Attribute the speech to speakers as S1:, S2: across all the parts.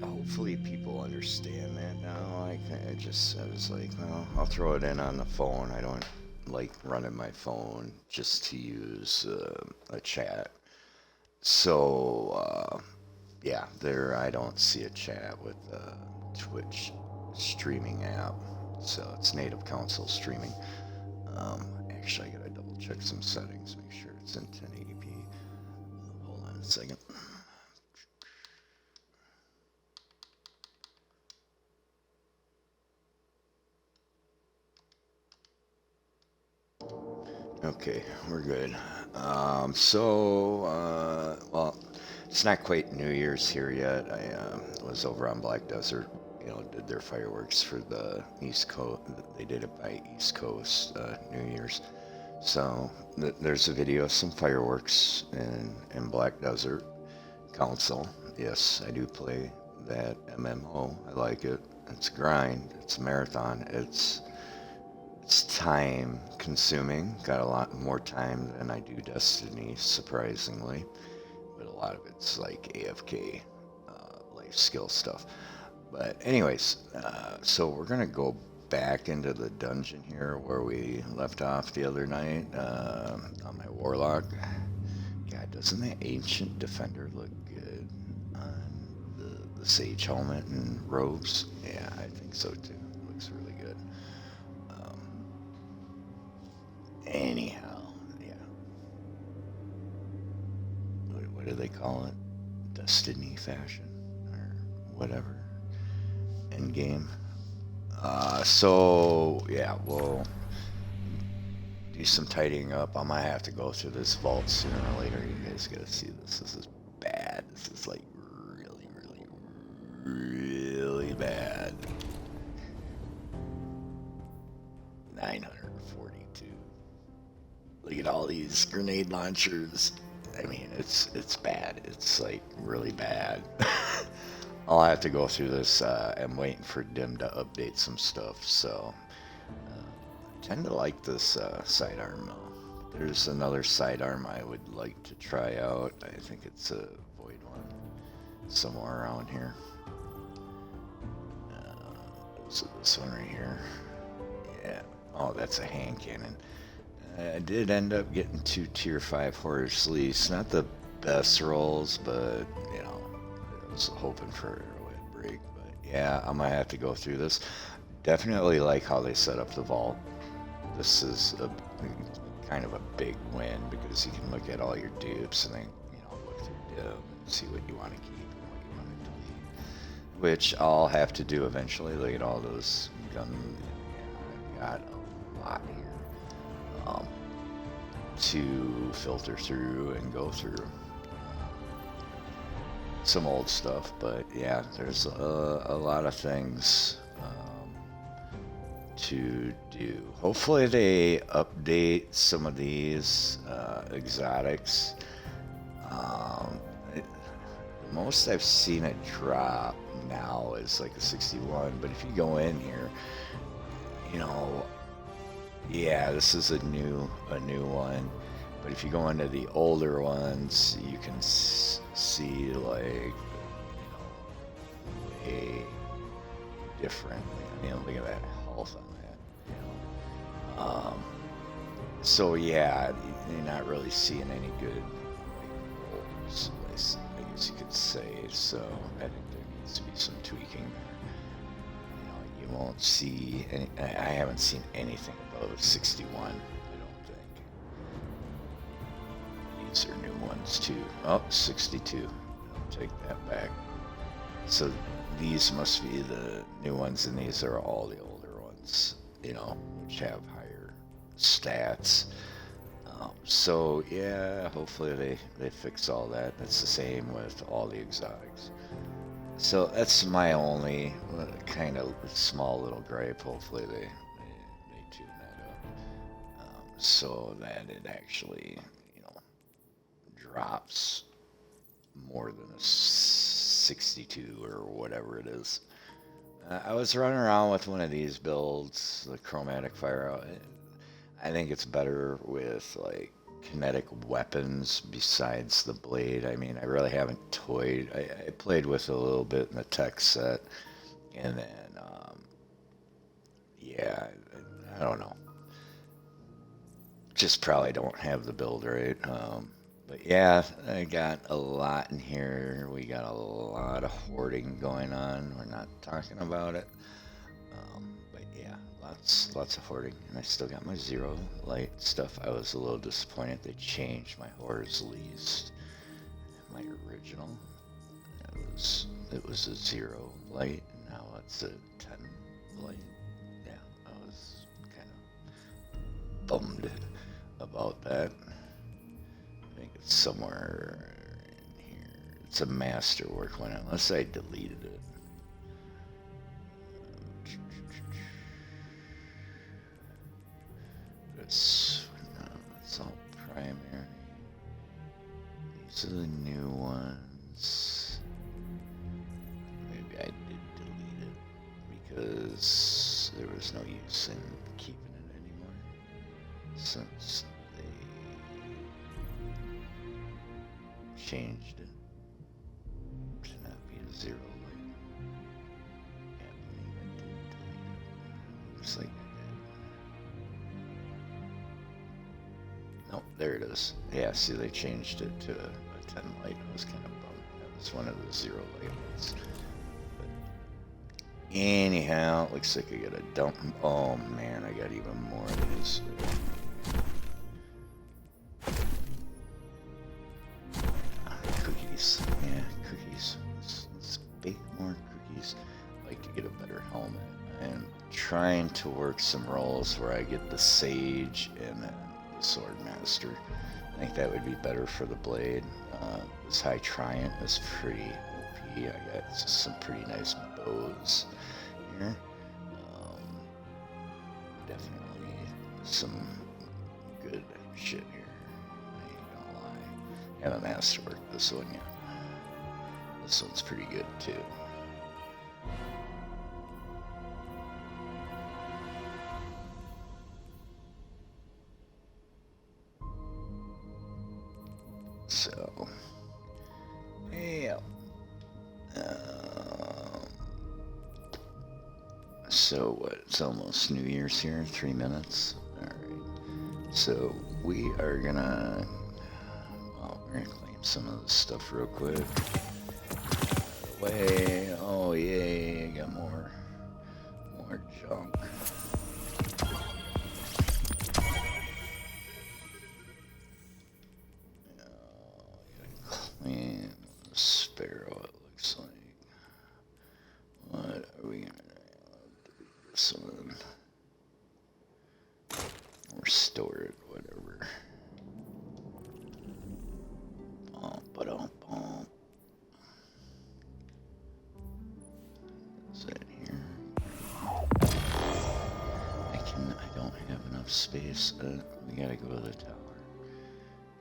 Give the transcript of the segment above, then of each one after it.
S1: hopefully people understand that now. I was like, well, I'll throw it in on the phone. I don't like running my phone just to use a chat. So yeah, there I don't see a chat with Twitch streaming app. So it's native console streaming. Actually, I gotta double check some settings, make sure it's in 1080p. Hold on a second. Okay, we're good. Well, it's not quite New Year's here yet. I was over on Black Desert, did their fireworks for the East Coast. They did it by East Coast New Year's. So there's a video of some fireworks in Black Desert Council. Yes, I do play that MMO. I like it. It's a grind. It's a marathon. It's time consuming. Got a lot more time than I do Destiny, surprisingly. But a lot of it's like AFK, life skill stuff. But, anyways, so we're going to go back into the dungeon here where we left off the other night on my Warlock. God, doesn't that Ancient Defender look good on the Sage helmet and robes? Yeah, I think so too. Looks really good. Um, Anyhow, yeah. What do they call it? Destiny fashion or whatever. Endgame. So yeah, we'll do some tidying up. I might have to go through this vault sooner or later. You guys gotta see this. This is bad. This is like really, really, really bad. 942. Look at all these grenade launchers. I mean, it's bad. It's like really bad. I'll have to go through this. I'm waiting for Dim to update some stuff. So I tend to like this sidearm though. There's another sidearm I would like to try out. I think it's a void one somewhere around here. So this one right here. Yeah. Oh, that's a hand cannon. I did end up getting 2 tier 5 horror sleeves. Not the best rolls, but I was hoping for a win break. But yeah, I might have to go through this. Definitely like how they set up the vault. This is a kind of a big win because you can look at all your dupes and then look through them and see what you want to keep and what you want to delete. Which I'll have to do eventually. Look at all those guns. Yeah, I've got a lot here. To filter through and go through some old stuff, but yeah, there's a lot of things to do. Hopefully they update some of these exotics. The most I've seen it drop now is like a 61, but if you go in here, yeah, this is a new one. But if you go into the older ones, you can see like way different. I mean, look at that health on that. So yeah, you're not really seeing any good rolls, I guess you could say. So I think there needs to be some tweaking there. You won't see any. I haven't seen anything above 61. I don't think. These are new ones too. Oh, 62. I'll take that back. So these must be the new ones, and these are all the older ones. Which have higher stats. So yeah, hopefully they fix all that. That's the same with all the exotics. So that's my only kind of small little gripe. Hopefully they tune that up so that it actually drops more than a 62 or whatever it is. I was running around with one of these builds, the Chromatic Fire. I think it's better with like kinetic weapons besides the blade. I mean, I really haven't toyed. I played with it a little bit in the tech set, and then yeah, I don't know. Just probably don't have the build right. But yeah, I got a lot in here. We got a lot of hoarding going on. We're not talking about it. But yeah, lots of hoarding. And I still got my zero light stuff. I was a little disappointed they changed my Horror's Least. My original, it was a zero light, and now it's a 10 light. Yeah, I was kind of bummed about that. I think it's somewhere in here. It's a masterwork one, unless I deleted it. It's all primary. These are the new ones. Maybe I did delete it because there was no use in keeping it anymore since they changed it to not be a zero light. Can't believe I did delete it. Looks like I did. Nope, there it is. Yeah, see, they changed it to a 10 light. I was kind of bummed. That was one of the zero light ones. But anyhow, it looks like I got a dump. Oh man, I got even more of these. Cookies. Yeah, cookies. Let's bake more cookies. I'd like to get a better helmet. I'm trying to work some roles where I get the Sage and then the Swordmaster. I think that would be better for the blade. This High Triant is pretty OP. I got just some pretty nice bows here. Definitely some good shit here. I ain't gonna lie. Haven't masterworked this one yet. This one's pretty good too. So, yeah. So what? It's almost New Year's here. 3 minutes. All right. So we are gonna. Well, we're gonna claim some of this stuff real quick. Away. Oh yay! I got more junk. Clean Sparrow, it looks like. What are we gonna do? This one. Or store it, whatever. Bum. Is that here? I don't have enough space. We gotta go to the tower.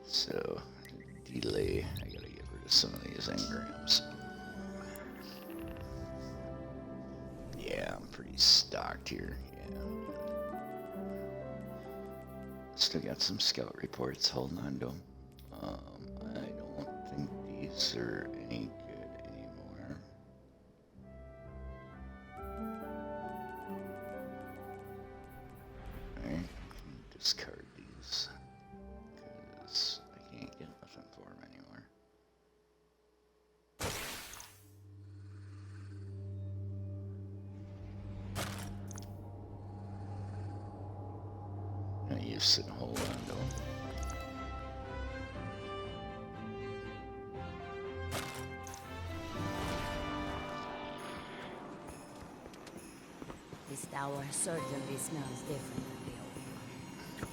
S1: So, delay. I gotta get rid of some of these engrams. Yeah, I'm pretty stocked here. Yeah. Still got some scout reports holding on to them. I don't think these are any good anymore. Alright, discard these. Because I can't get nothing for them anymore. I used to hold on to them.
S2: This tower certainly smells different than the old one.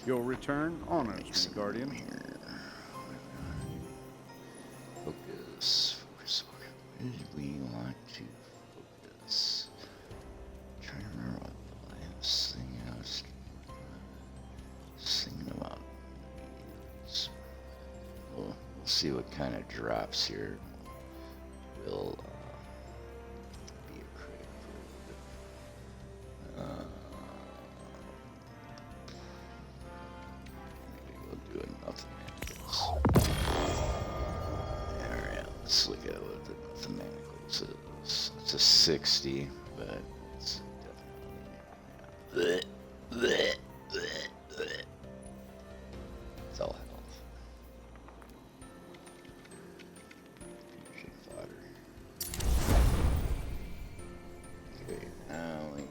S3: Your return honors
S1: Make
S3: me,
S1: some
S3: Guardian.
S1: room here. Focus. Where did we want to focus? Trying to remember what the last thing I was thinking about. We'll see what kind of drops here. Will be a crit for what the mathematicals is. It's a 60, but it's definitely. It's all health. Fusion fodder. Okay, now we.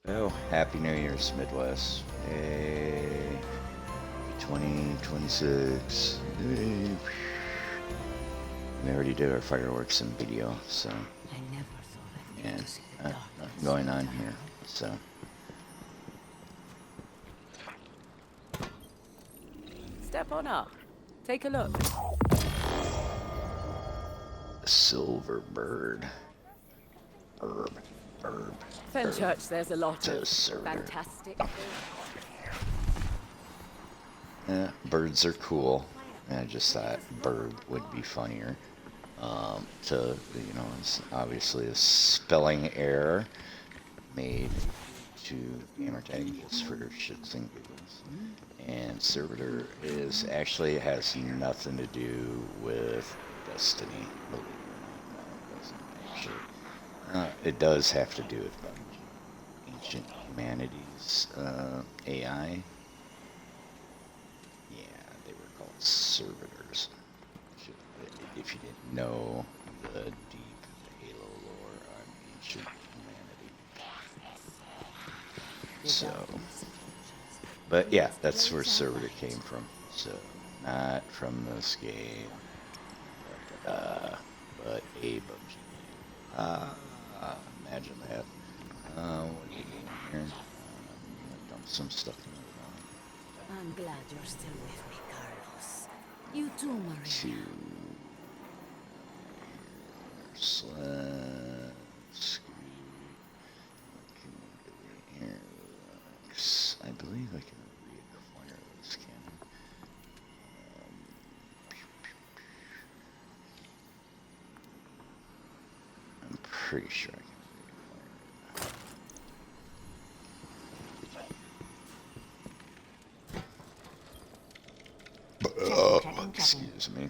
S1: Oh, Happy New Year's, Midwest. Hey, 2026. Hey. We already did our fireworks and video, so.
S2: I never thought I'd live
S1: And
S2: to see the darkness.
S1: nothing going on here, so.
S4: Step on up. Take a look.
S1: A silver bird. Herb.
S4: Fenchurch, there's a lot
S1: It's a
S4: of
S1: servitor.
S4: fantastic.
S1: Birds are cool. And I just thought bird would be funnier. It's obviously a spelling error made to gamertag just for shits and giggles. And servitor has nothing to do with Destiny. Believe it or not, no, it doesn't actually. It does have to do with Ancient Humanities AI. Yeah, they were called servitors. If you didn't know the deep Halo lore on Ancient Humanity. So, but yeah, that's where servitor came from. So, not from this game, but a PUBG game. Imagine that. What are you doing here? I'm gonna dump some stuff in the
S2: I'm glad you're still with me, Carlos. You too, Maria.
S1: to slash I believe I can reacquire this cannon. I'm pretty sure I can reacquire it. Excuse me.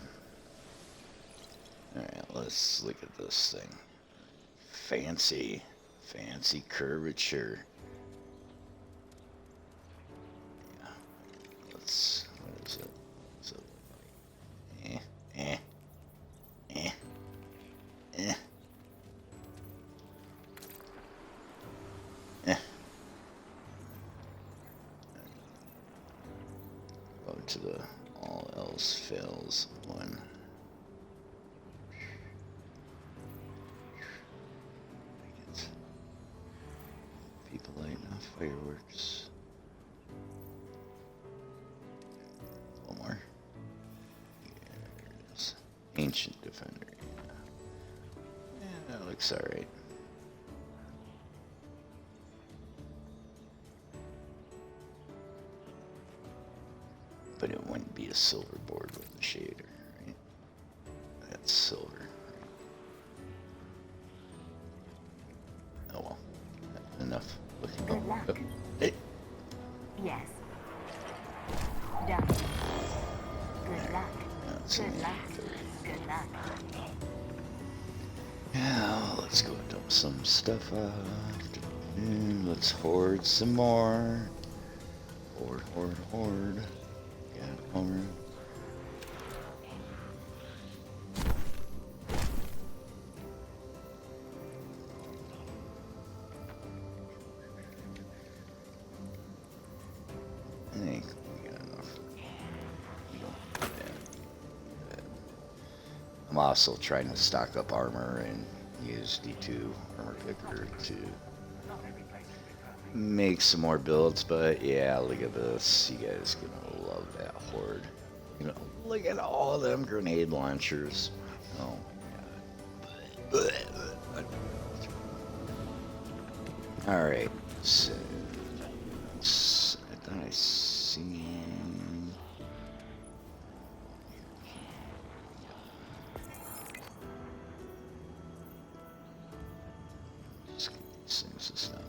S1: Alright, let's look at this thing. Fancy curvature. Yeah. What is it? What's it look like? Go to the all else fails one. People lighting off fireworks. One more. Yeah, there it is. Ancient Defender. Yeah, that looks alright. But it wouldn't be a silver board with a shader, right? That's silver. Oh well. Enough looking.
S5: Good luck.
S1: Oh, hey.
S5: Yes. Done. Good luck.
S1: That's
S5: Good
S1: only
S5: luck.
S1: 30.
S5: Good luck.
S1: Now let's go dump some stuff off. Let's hoard some more. Hoard. Got over. I think we got enough. We don't need that. I'm also trying to stock up armor and use D2 armor picker to make some more builds, but yeah, look at this. You guys gonna love that horde. Look at all them grenade launchers. Oh my god. Alright, so I thought I seen. Just These things is not.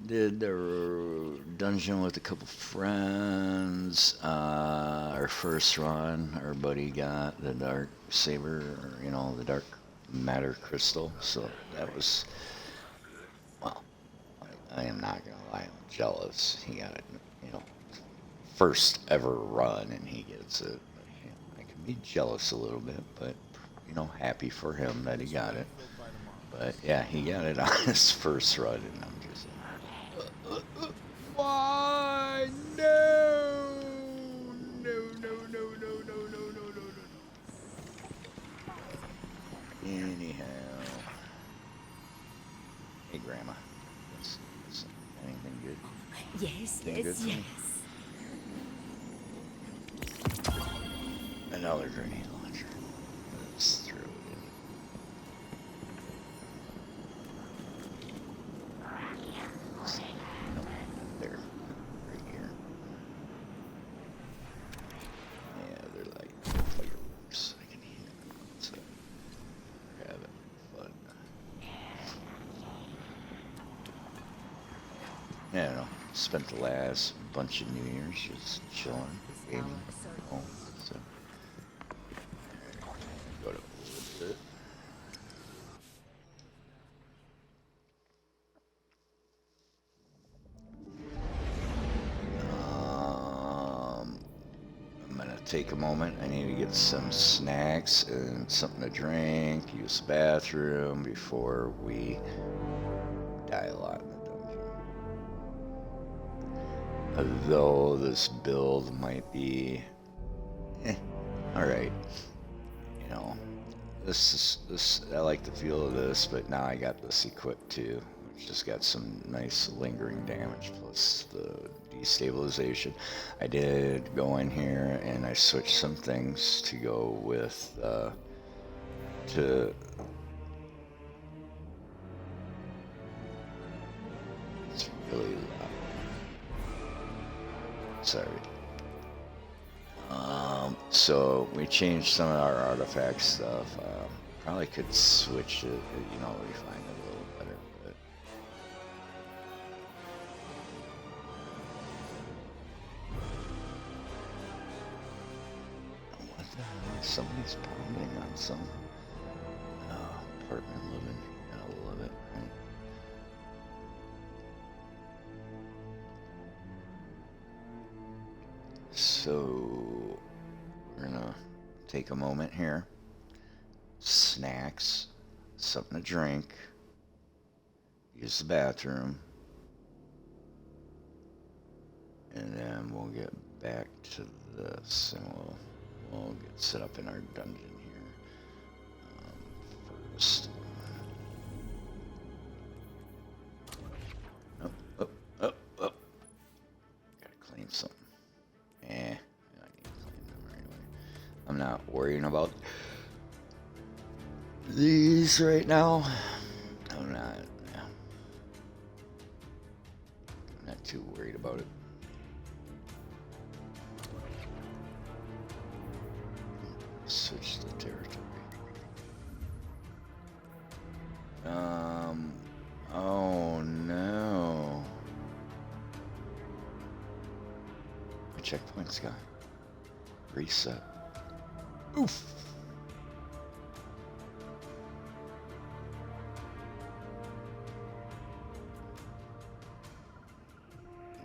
S1: Did the dungeon with a couple friends. Our first run, our buddy got the dark saber, or, you know, the dark matter crystal. So that was, well, I am not gonna lie, I'm jealous. He got it, you know, first ever run, and he gets it. You know, I can be jealous a little bit, but you know, happy for him that he got it. But yeah, he got it on his first run, and I'm just like, why? No! No, no, no, no, no, no, no, no, no, no. Anyhow. Hey, Grandma. What's anything good?
S2: Yes,
S1: Anything good
S2: yes,
S1: for me?
S2: yes.
S1: Another grenade launcher. Let's throw it in. Nope, not there. Right here. Yeah, they're like fireworks. I can hear them. So, having fun. Yeah, I don't know. Spent the last bunch of New Year's just chilling, gaming at home. So, go to a little bit. I'm gonna take a moment. I need to get some snacks and something to drink, use the bathroom before we die a lot in the dungeon. Though this build might be, alright. You know, this I like the feel of this, but now I got this equipped too. Which just got some nice lingering damage plus the destabilization. I did go in here and I switched some things to go with it's really loud. Sorry. So we changed some of our artifact stuff. Probably could switch it, you know, refine it a little better. But what the hell? Somebody's pounding on some apartment living. I love it. Right? So we're gonna take a moment here. Snacks, something to drink, use the bathroom, and then we'll get back to this, and we'll get set up in our dungeon here first. Oh, oh, oh, oh. Gotta clean something. I need to clean them right away. I'm not worrying about these right now. I'm not too worried about it. Switch the territory. Oh no. My checkpoint's gone. Reset. Oof.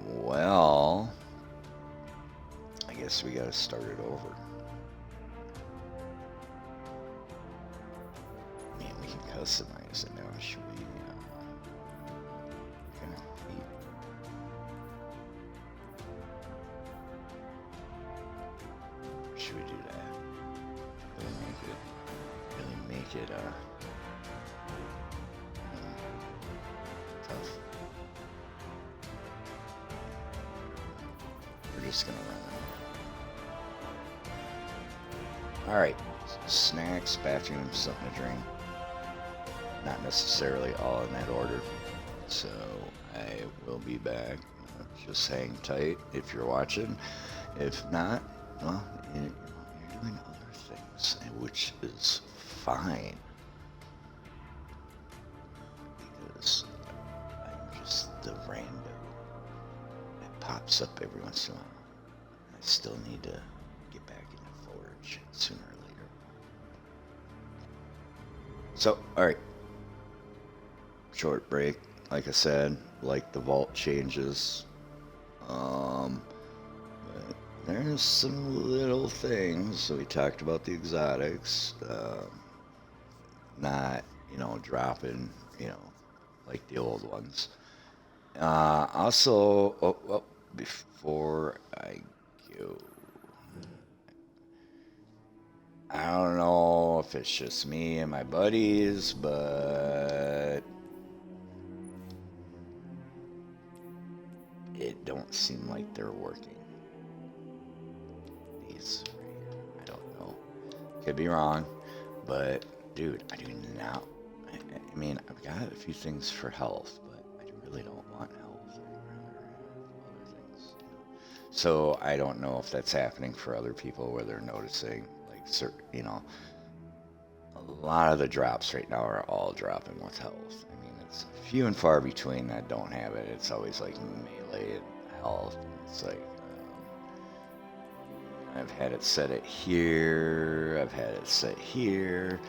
S1: Well, I guess we gotta start it over. I mean, we can customize it now. Should we? Kind of should we do that? Really make it tough. We're just gonna run it. Alright, snacks, bathroom, something to drink. Not necessarily all in that order. So I will be back. Just hang tight if you're watching. If not, well, you're doing other things, which is fine. Because I'm just the rando that pops up every once in a while. I still need to get back in the forge sooner or later. So, alright. Short break. Like I said, like the vault changes. But there's some little things. So we talked about the exotics. Not, dropping, like the old ones. Also, before I go, I don't know if it's just me and my buddies, but it don't seem like they're working. These right here, I don't know. Could be wrong, but dude, I do not. I mean, I've got a few things for health, but I really don't want health. I'd rather have other things. So I don't know if that's happening for other people where they're noticing, like, certain, a lot of the drops right now are all dropping with health. I mean, it's few and far between that don't have it. It's always like melee and health. It's like, I've had it set it here. I've had it set here.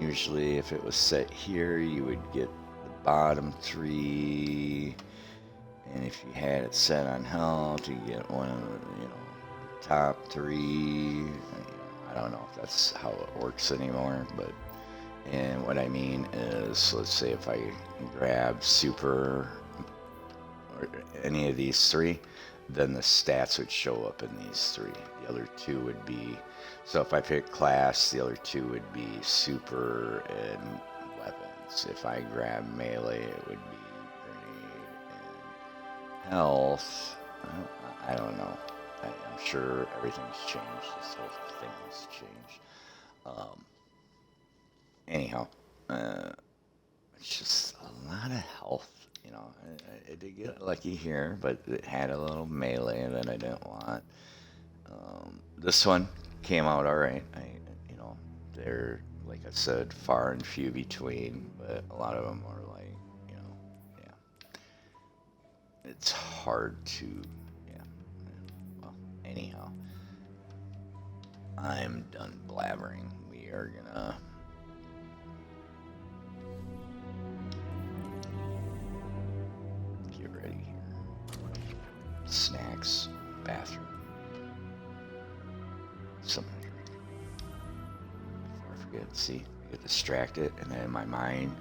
S1: Usually if it was set here, you would get the bottom 3. And if you had it set on health, you get one of the, top 3. I don't know if that's how it works anymore, but, and what I mean is, let's say if I grab super or any of these 3, then the stats would show up in these 3. The other 2 would be, so if I pick class, the other 2 would be super and weapons. If I grab melee, it would be grenade and health. I don't know. I'm sure everything's changed. This whole thing has changed. Anyhow, it's just a lot of health. I did get lucky here, but it had a little melee that I didn't want. This one came out all right. They're, like I said, far and few between, but a lot of them are like, yeah. It's hard to, yeah. Well, anyhow, I'm done blabbering. We are gonna get ready here. Snacks, bathroom, something to drink. Before I forget, see, I get distracted, and then in my mind,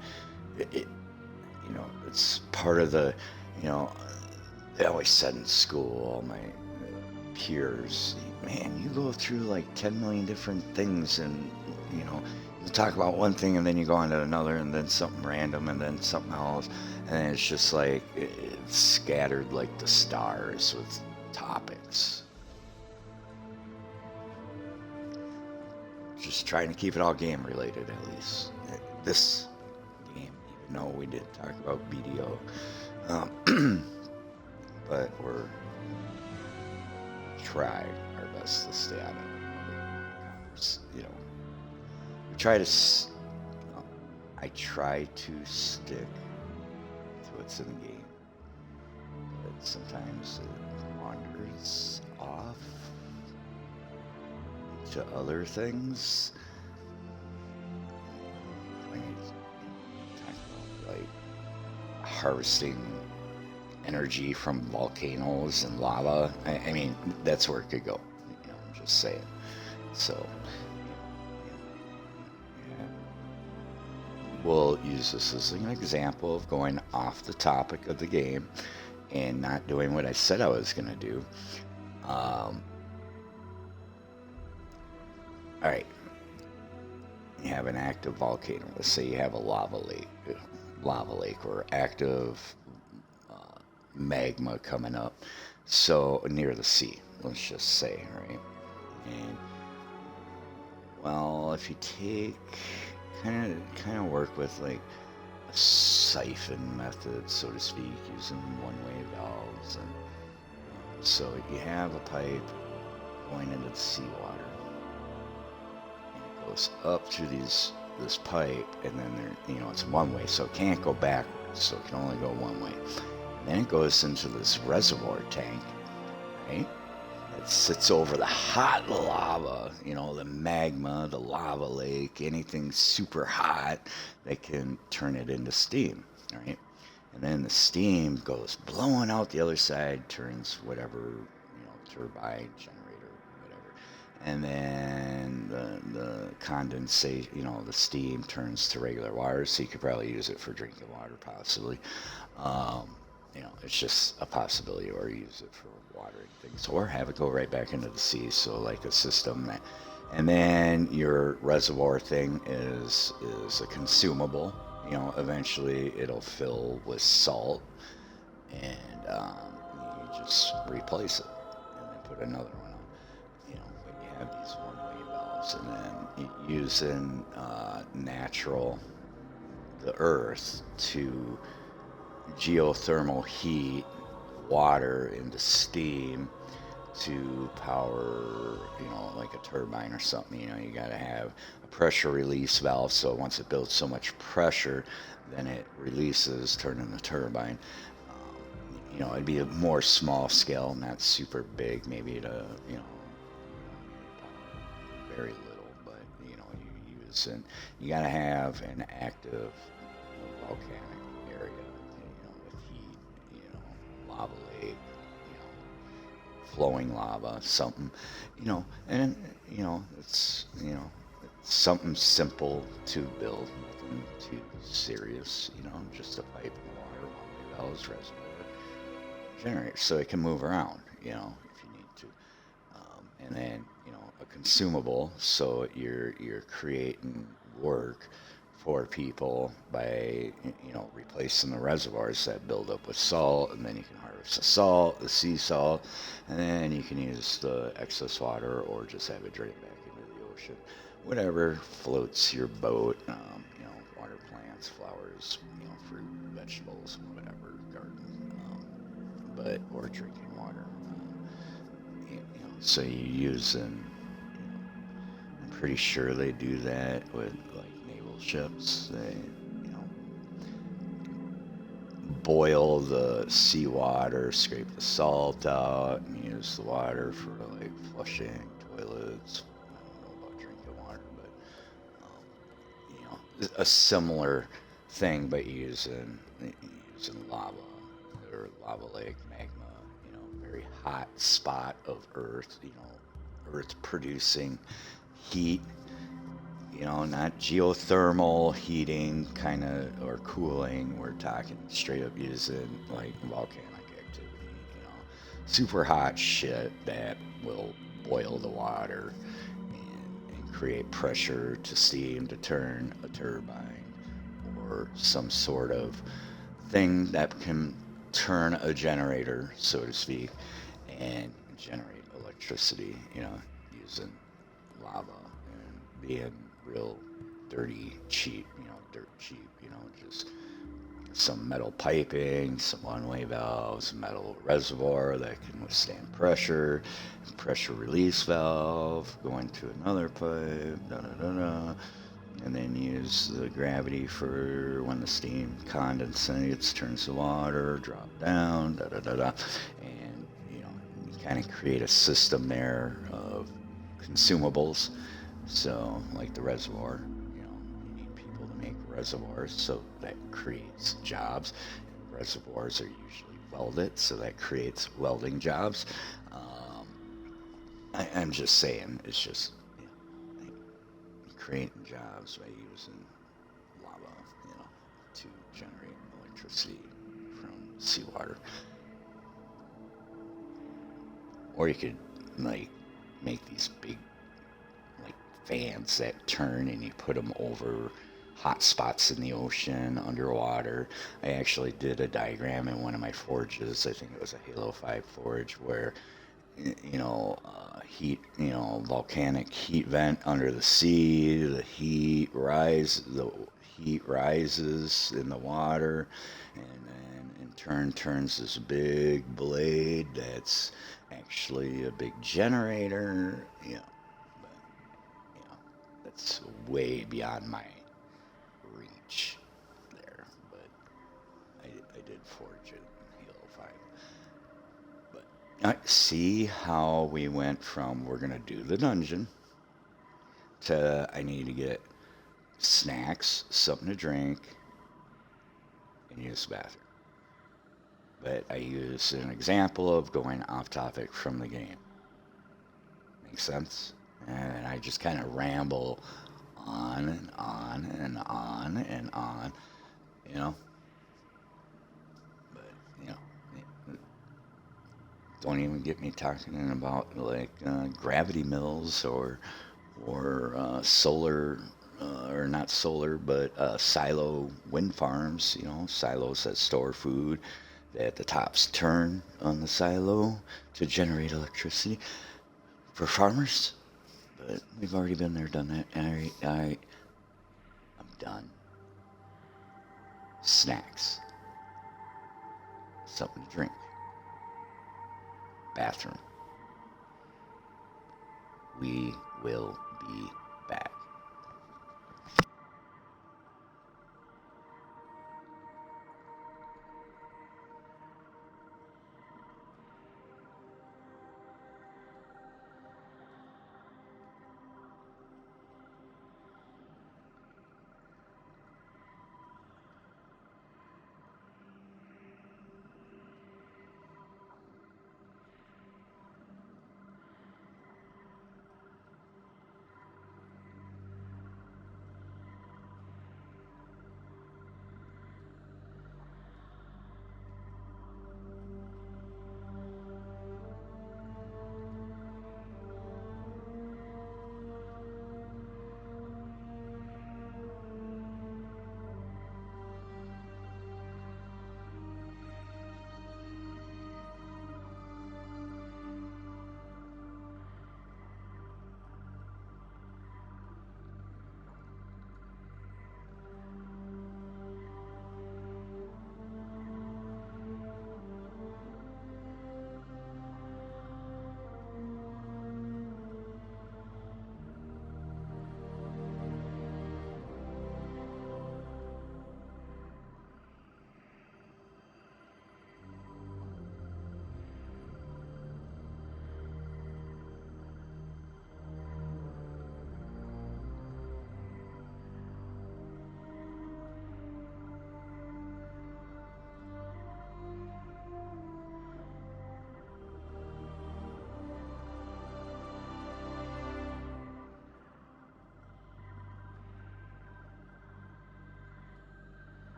S1: it's part of the, they always said in school, all my peers, man, you go through like 10 million different things, and you talk about one thing and then you go on to another, and then something random, and then something else, and it's just like it's scattered like the stars with topics. Just trying to keep it all game related, at least this game, even though we did talk about BDO, but we're try our best to stay on it. We try to. I try to stick to what's in the game, but sometimes it wanders off to other things. When you talk about like harvesting energy from volcanoes and lava, I mean, that's where it could go. I'm just saying. So, we'll use this as an example of going off the topic of the game and not doing what I said I was going to do. All right. You have an active volcano. Let's say you have a lava lake or active magma coming up, so near the sea, let's just say, right? And well, if you take kind of work with like siphon method, so to speak, using one-way valves. And so you have a pipe going into the seawater, and it goes up through this pipe, and then it's one way, so it can't go backwards, so it can only go one way. And then it goes into this reservoir tank, right? It sits over the hot lava, the magma, the lava lake, anything super hot that can turn it into steam, right? And then the steam goes blowing out the other side, turns whatever, turbine, generator, whatever. And then the condensate, the steam turns to regular water, so you could probably use it for drinking water, possibly. It's just a possibility, or use it for watering things, or have it go right back into the sea, so like a system. And then your reservoir thing is a consumable. Eventually it'll fill with salt, and you just replace it and then put another one on. But you have these one-way valves, and then using the earth to geothermal heat water into steam to power, like a turbine or something. You got to have a pressure release valve, so once it builds so much pressure, then it releases, turning the turbine. It'd be a more small scale, not super big, maybe to, very little, but, you use, and you got to have an active volcanic area, with heat, lava lake, flowing lava, something, and, it's something simple to build, nothing too serious, just a pipe and water, one-way valves, reservoir, generator, so it can move around, if you need to. And then, a consumable, so you're creating work for people by, replacing the reservoirs that build up with salt, and then you can harvest the salt, the sea salt, and then you can use the excess water or just have it drain back into the ocean. Whatever floats your boat, water plants, flowers, fruit, vegetables, whatever, garden, or drinking water. So you're using, I'm pretty sure they do that with like naval ships. They, boil the seawater, scrape the salt out, and use the water for like flushing toilets. I don't know about drinking water, but a similar thing, but using lava or lava lake, magma. Very hot spot of Earth. Earth producing heat. Not geothermal heating kind of, or cooling. We're talking straight up using like volcanic activity, super hot shit that will boil the water and create pressure to steam to turn a turbine or some sort of thing that can turn a generator, so to speak, and generate electricity, using lava and being real dirty, cheap, dirt cheap, just some metal piping, some one-way valves, metal reservoir that can withstand pressure, pressure release valve, going to another pipe, and then use the gravity for when the steam condensates, turns the water, drop down, and you kind of create a system there of consumables. So, like the reservoir, you need people to make reservoirs, so that creates jobs. Reservoirs are usually welded, so that creates welding jobs. I'm just saying, it's just creating jobs by using lava, to generate electricity from seawater. Or you could make these big fans that turn, and you put them over hot spots in the ocean, underwater. I actually did a diagram in one of my forges. I think it was a Halo 5 forge, where heat, volcanic heat vent under the sea, the heat heat rises in the water, and then in turn turns this big blade that's actually a big generator. But, that's way beyond my reach there. But I did forge it in Halo 5. But see how we went from we're gonna do the dungeon to I need to get snacks, something to drink, and use the bathroom. But I use an example of going off topic from the game. Makes sense? And I just kind of ramble on and on and on and on, you know. But, don't even get me talking about like gravity mills or solar, or not solar, but silo wind farms, silos that store food, that the tops turn on the silo to generate electricity for farmers. But we've already been there, done that, and I'm done. Snacks, something to drink, bathroom. We will be back.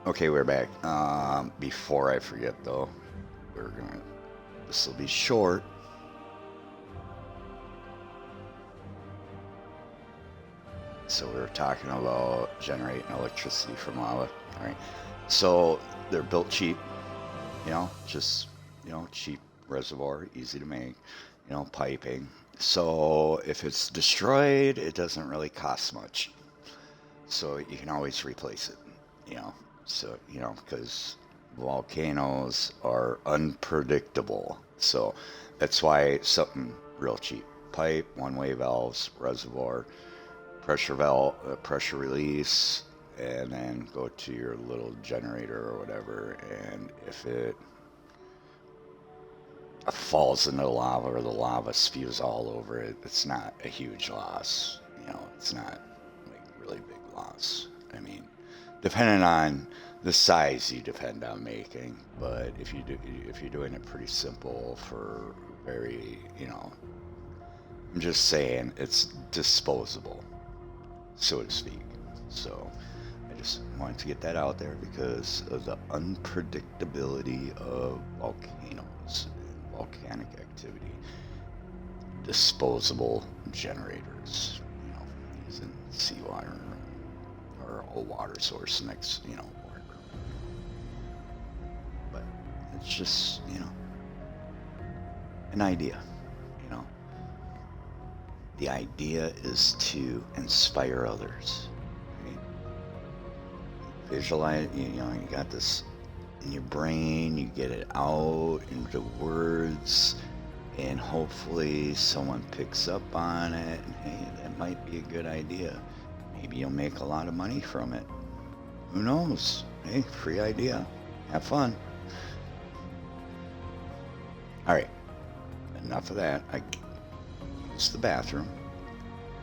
S1: Okay, we're back. Before I forget though, this will be short. So we were talking about generating electricity from lava. All right. So they're built cheap, just, cheap reservoir, easy to make, piping. So if it's destroyed, it doesn't really cost much. So you can always replace it, So, because volcanoes are unpredictable. So that's why something real cheap. Pipe, one-way valves, reservoir, pressure valve, pressure release, and then go to your little generator or whatever. And if it falls into the lava or the lava spews all over it, it's not a huge loss. It's not like really big loss. I mean, depending on the size you depend on making, but if you're doing it pretty simple for very, I'm just saying it's disposable, so to speak. So I just wanted to get that out there because of the unpredictability of volcanoes and volcanic activity. Disposable generators, using seawater or a water source next, wherever. But it's just, an idea, The idea is to inspire others. Right? Visualize, you got this in your brain, you get it out into words, and hopefully someone picks up on it, and hey, that might be a good idea. Maybe you'll make a lot of money from it. Who knows? Hey, free idea. Have fun. All right, enough of that. I used the bathroom.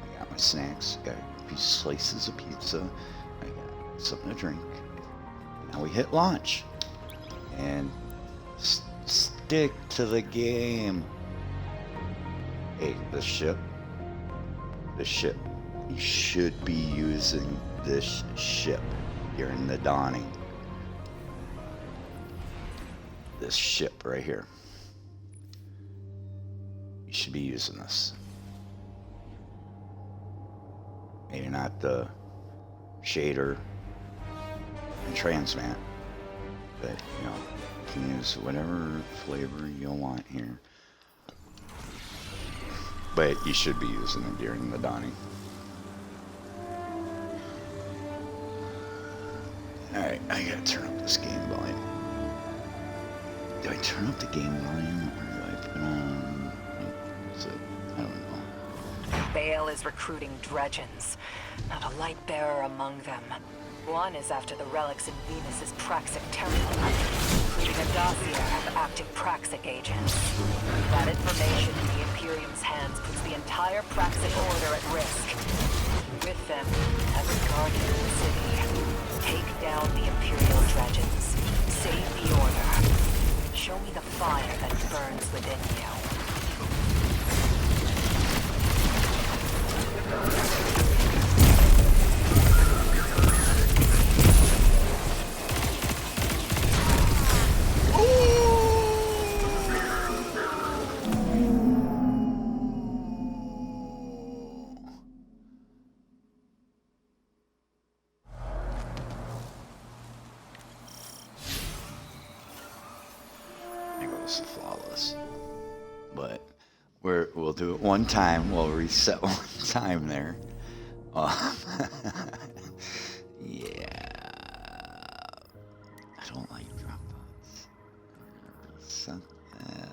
S1: I got my snacks. Got a few slices of pizza. I got something to drink. Now we hit launch. And stick to the game. Hey, the ship. You should be using this ship during the dawning. This ship right here. You should be using this. Maybe not the shader and transmat, but you can use whatever flavor you want here. But you should be using it during the dawning. Alright, I gotta turn up this game volume. Do I turn up the game volume or do I put on... Is it? I don't know.
S6: Bale is recruiting Dredgens. Not a light bearer among them. One is after the relics in Venus's Praxic terminal, including a dossier of active Praxic agents. That information in the Imperium's hands puts the entire Praxic Order at risk. With them, as a guardian of the city, take down the Imperial Dredgens. Save the Order. Show me the fire that burns within you.
S1: Flawless, but we'll do it one time. We'll reset one time there. Yeah, I don't like drop pods. Reset that.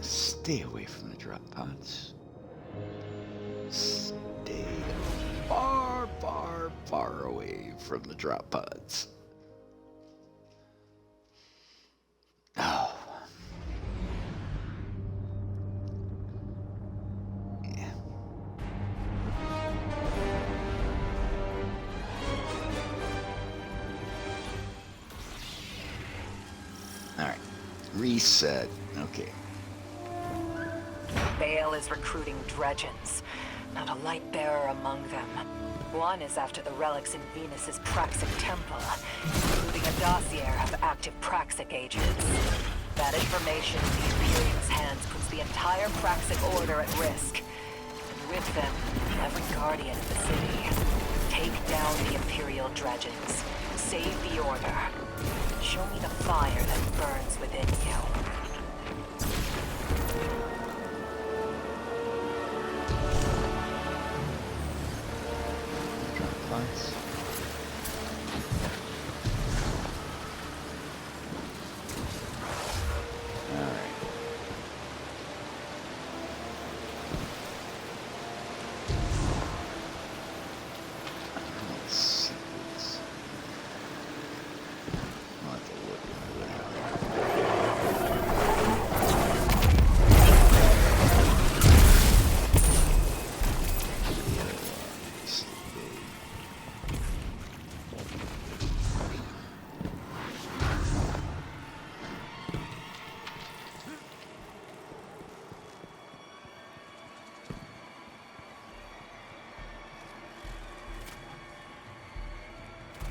S1: Stay away from the drop pods. Stay far, far, far away from the drop pods. Oh. Yeah. All right. Reset. Okay.
S6: Bale is recruiting Dredgens. Not a light bearer among them. One is after the relics in Venus's Praxic temple, including a dossier of active Praxic agents. That information in the Imperium's hands puts the entire Praxic Order at risk. And with them, every guardian of the city. Take down the Imperial Dredgens. Save the Order. Show me the fire that burns within you.
S1: Drop pods. Alright. Let's see this. I'll have to look into that.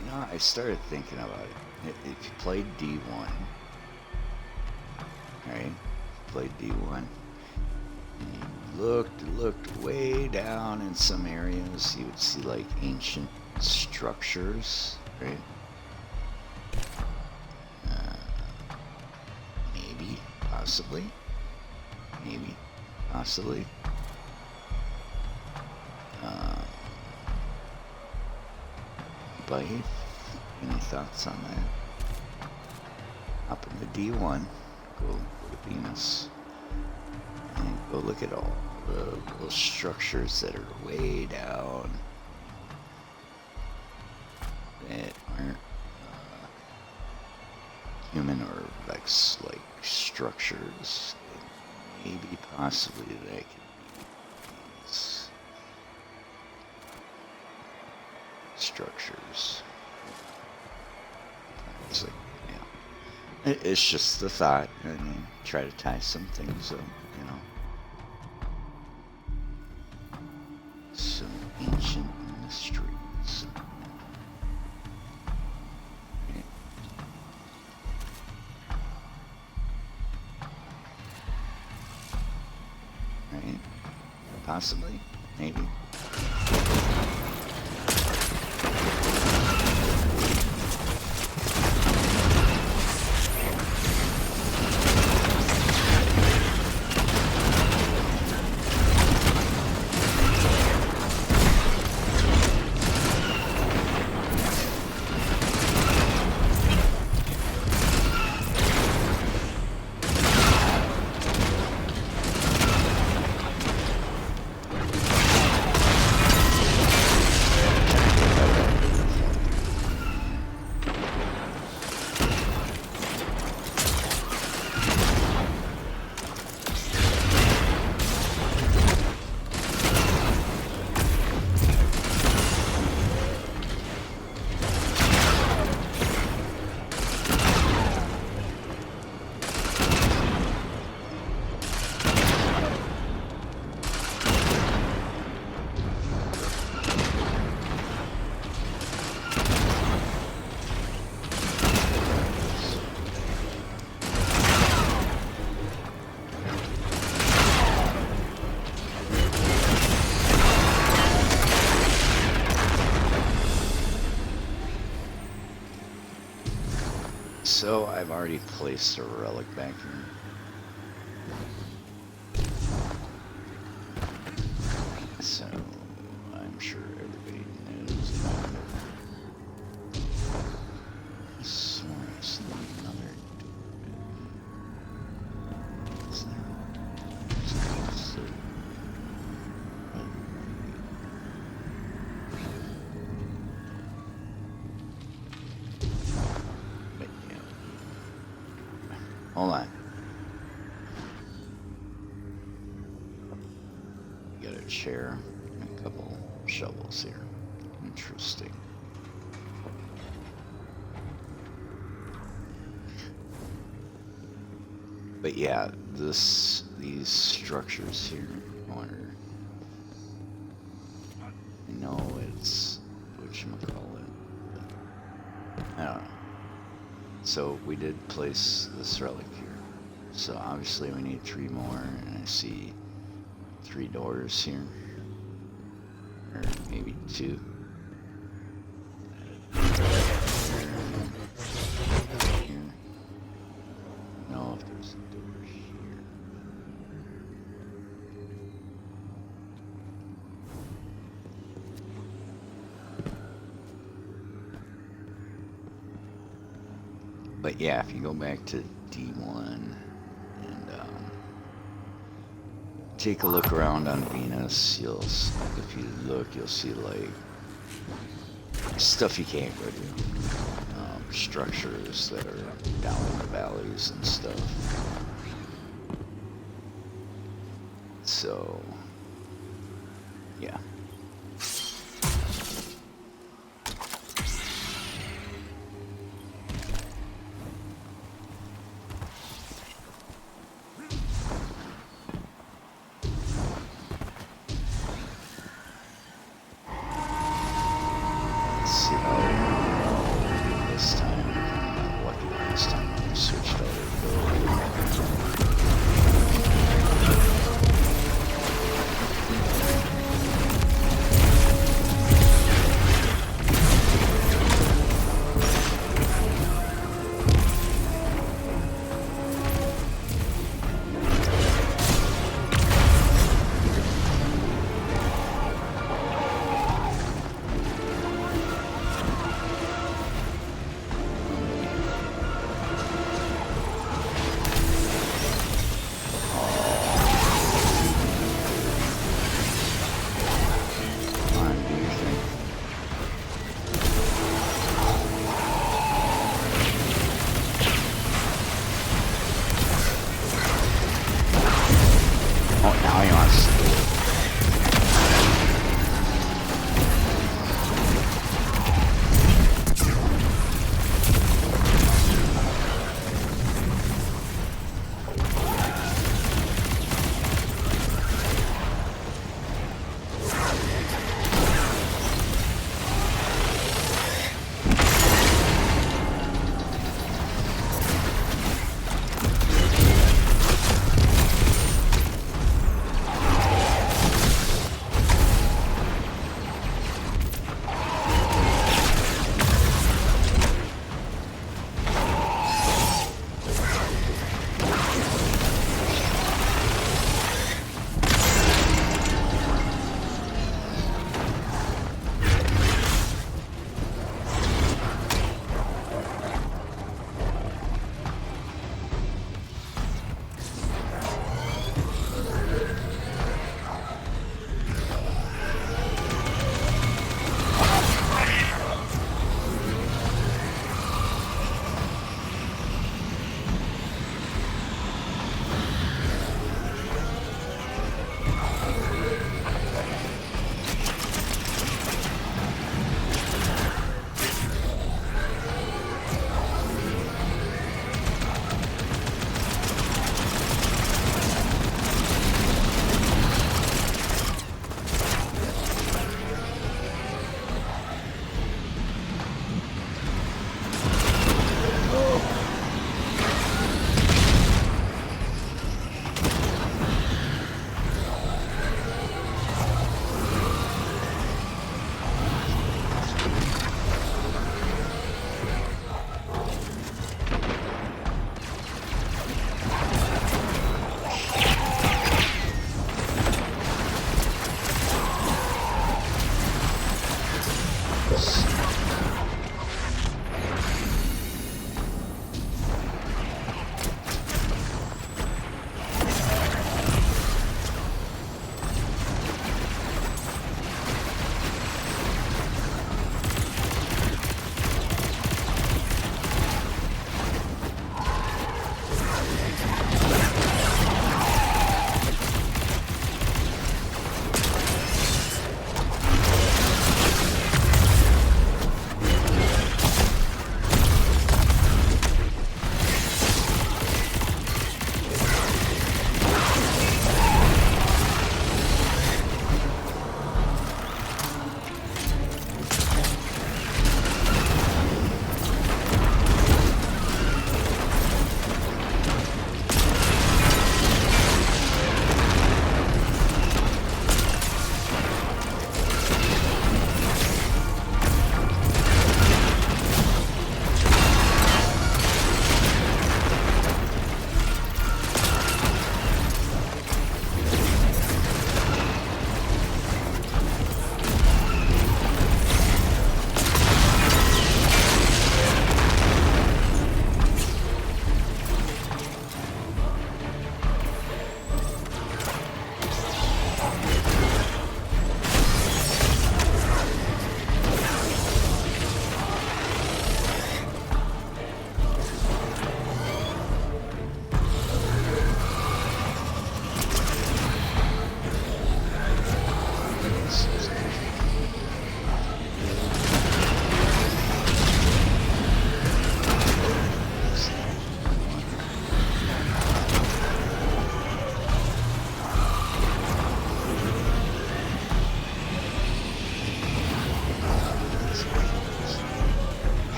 S1: You know, I started thinking about it. If you played D1, right? Played D1, and you looked way down in some areas, you would see like ancient structures, right? Maybe, possibly, But any thoughts on that? Up in the D1, go to Venus, and go look at all those structures that are way down that aren't human or Vex-like structures. Maybe, possibly, that could be these structures. It's like, yeah. It's just a thought. I mean, try to tie some things up, you know. Some ancient mysteries. Right. Right? Possibly. Maybe. So I've already placed a relic back here. So I'm sure everybody knows about it. This one's another door. Is there? So, hold on. You got a chair and a couple shovels here. Interesting. But yeah, this these structures here. I wonder. I know it's whatchamacallit. I don't know. So we did place this relic here. So obviously we need 3 more, and I see 3 doors here. Or maybe 2. Here. No, if there's a door here. But yeah, if you go back to D1 and take a look around on Venus, if you look, you'll see like stuff you can't go to. Structures that are down in the valleys and stuff. So, yeah. Let's see how this time. I got lucky last time when I switched out ability.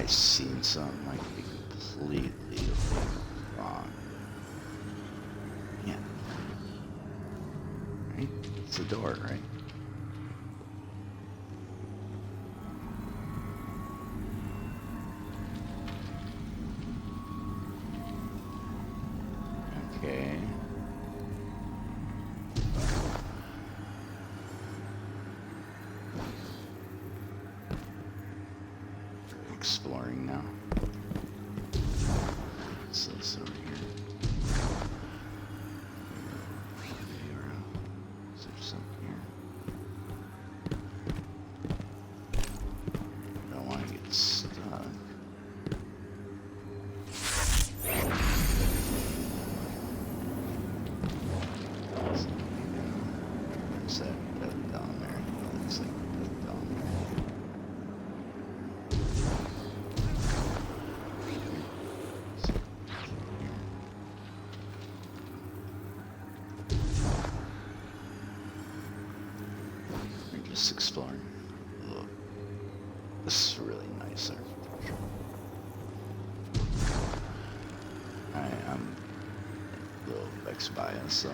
S1: seen something. I could be completely wrong. Yeah. Right? It's a door, right? Okay. Exploring now. So it's over here. Is there something here? I don't want to get stuck. Is that down there? It looks like that down there. We're just exploring. Ugh. This is really nice architecture. I'm a little vexed by it, so.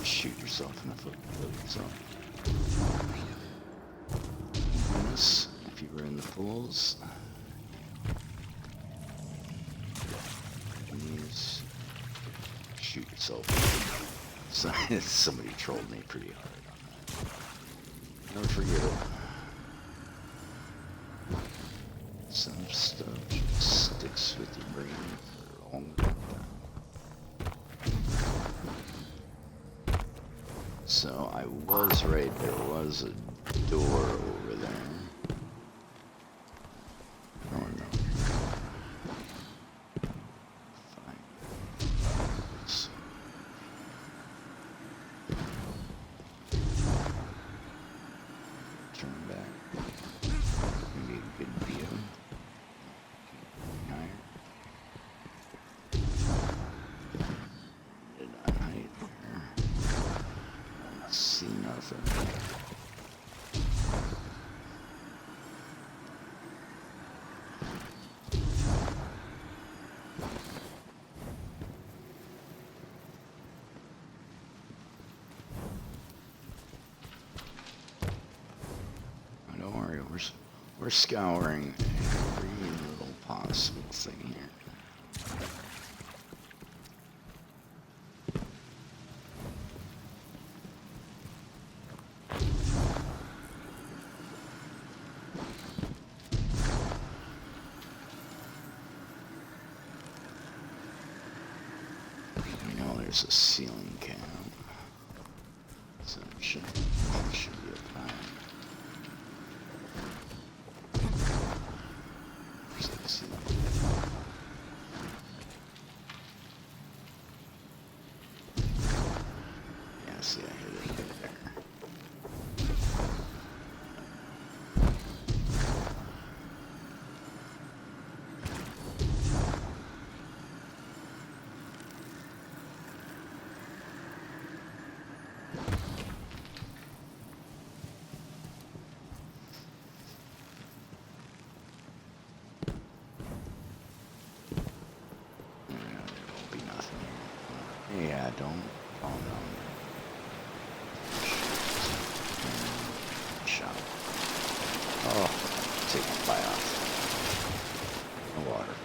S1: Shoot yourself in the foot. So, bonus if you were in the pools. Please shoot yourself. So, somebody trolled me pretty hard on that. Never forget it. Some stuff just sticks with your brain for a long time. So I was right, there was a door over there. Oh no. Fine. So. Turn back. Maybe a good view. Higher. Did I hide there? See nothing. Don't worry, we're scouring every little possible thing here. There's a ceiling cam, so it should be a fine. There's that ceiling. Yeah, see, I hit it right there. Yeah, don't. Oh no. Shot. Oh, take my fly off. No water.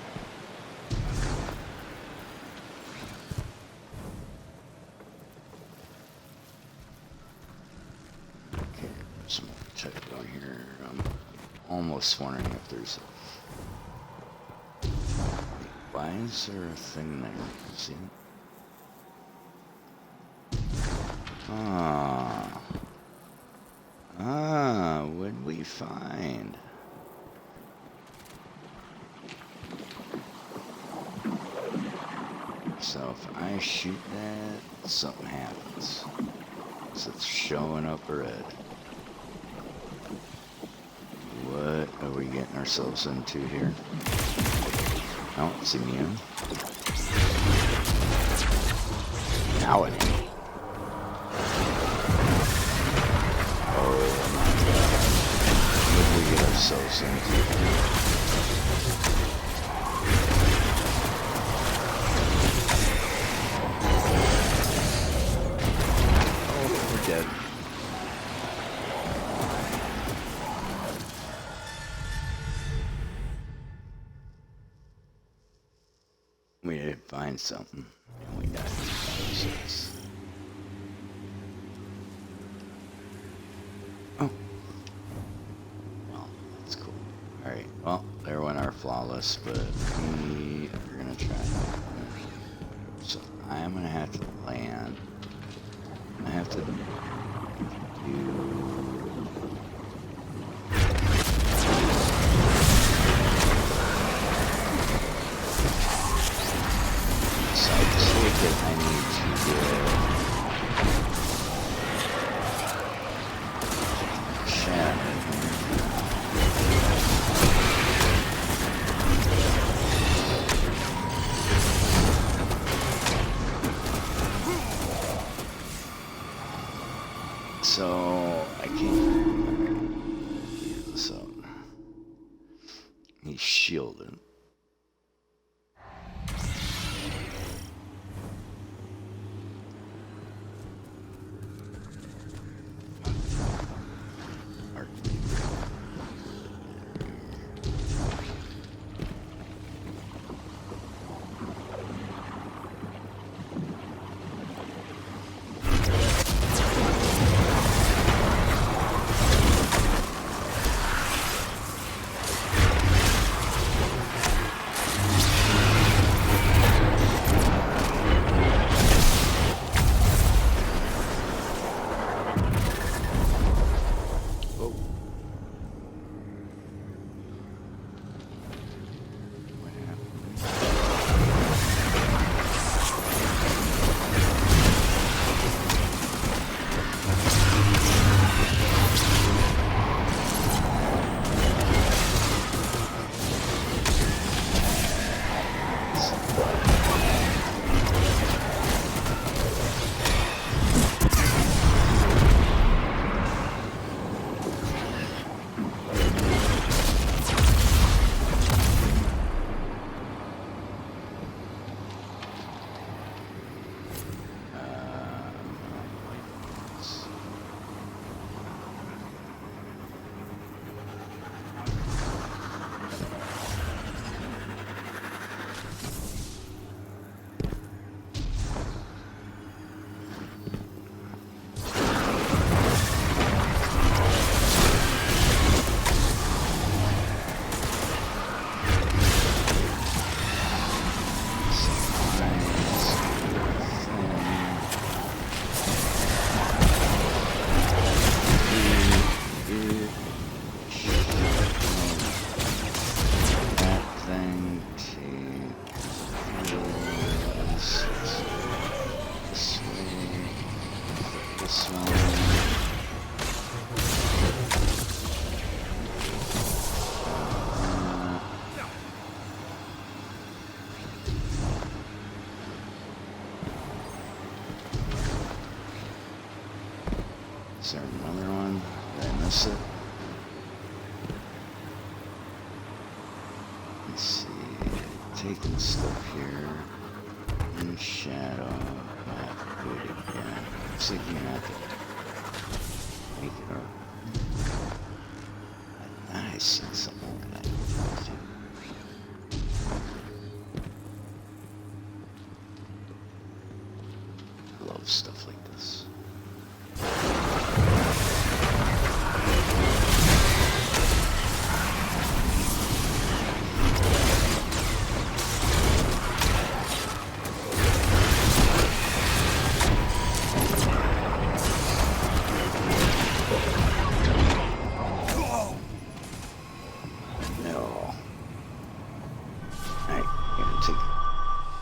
S1: Okay, some more check down here. I'm almost wondering if there's a. Why is there a thing there? See? What did we find? So if I shoot that, something happens. So it's showing up red. What are we getting ourselves into here? Oh, it's immune. Now it ain't. Oh my god. What did we get ourselves into? Dead. We did find something, and we died. Oh. Well, that's cool. Alright, well, there went our flawless, but we are gonna try. So I'm gonna have to land. I have to do. So I take it I need to get shadow. So I can't. So he's shielded. Is there another one? Did I miss it? Let's see. Taking stuff here. In shadow. I have to do it again. Looks like you're gonna have to make it up. I thought I seen something that I didn't do. I love stuff like this.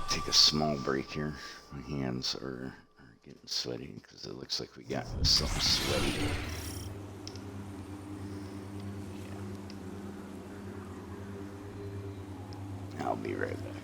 S1: Take a small break here. My hands are getting sweaty because it looks like we got something sweaty. I'll be right back.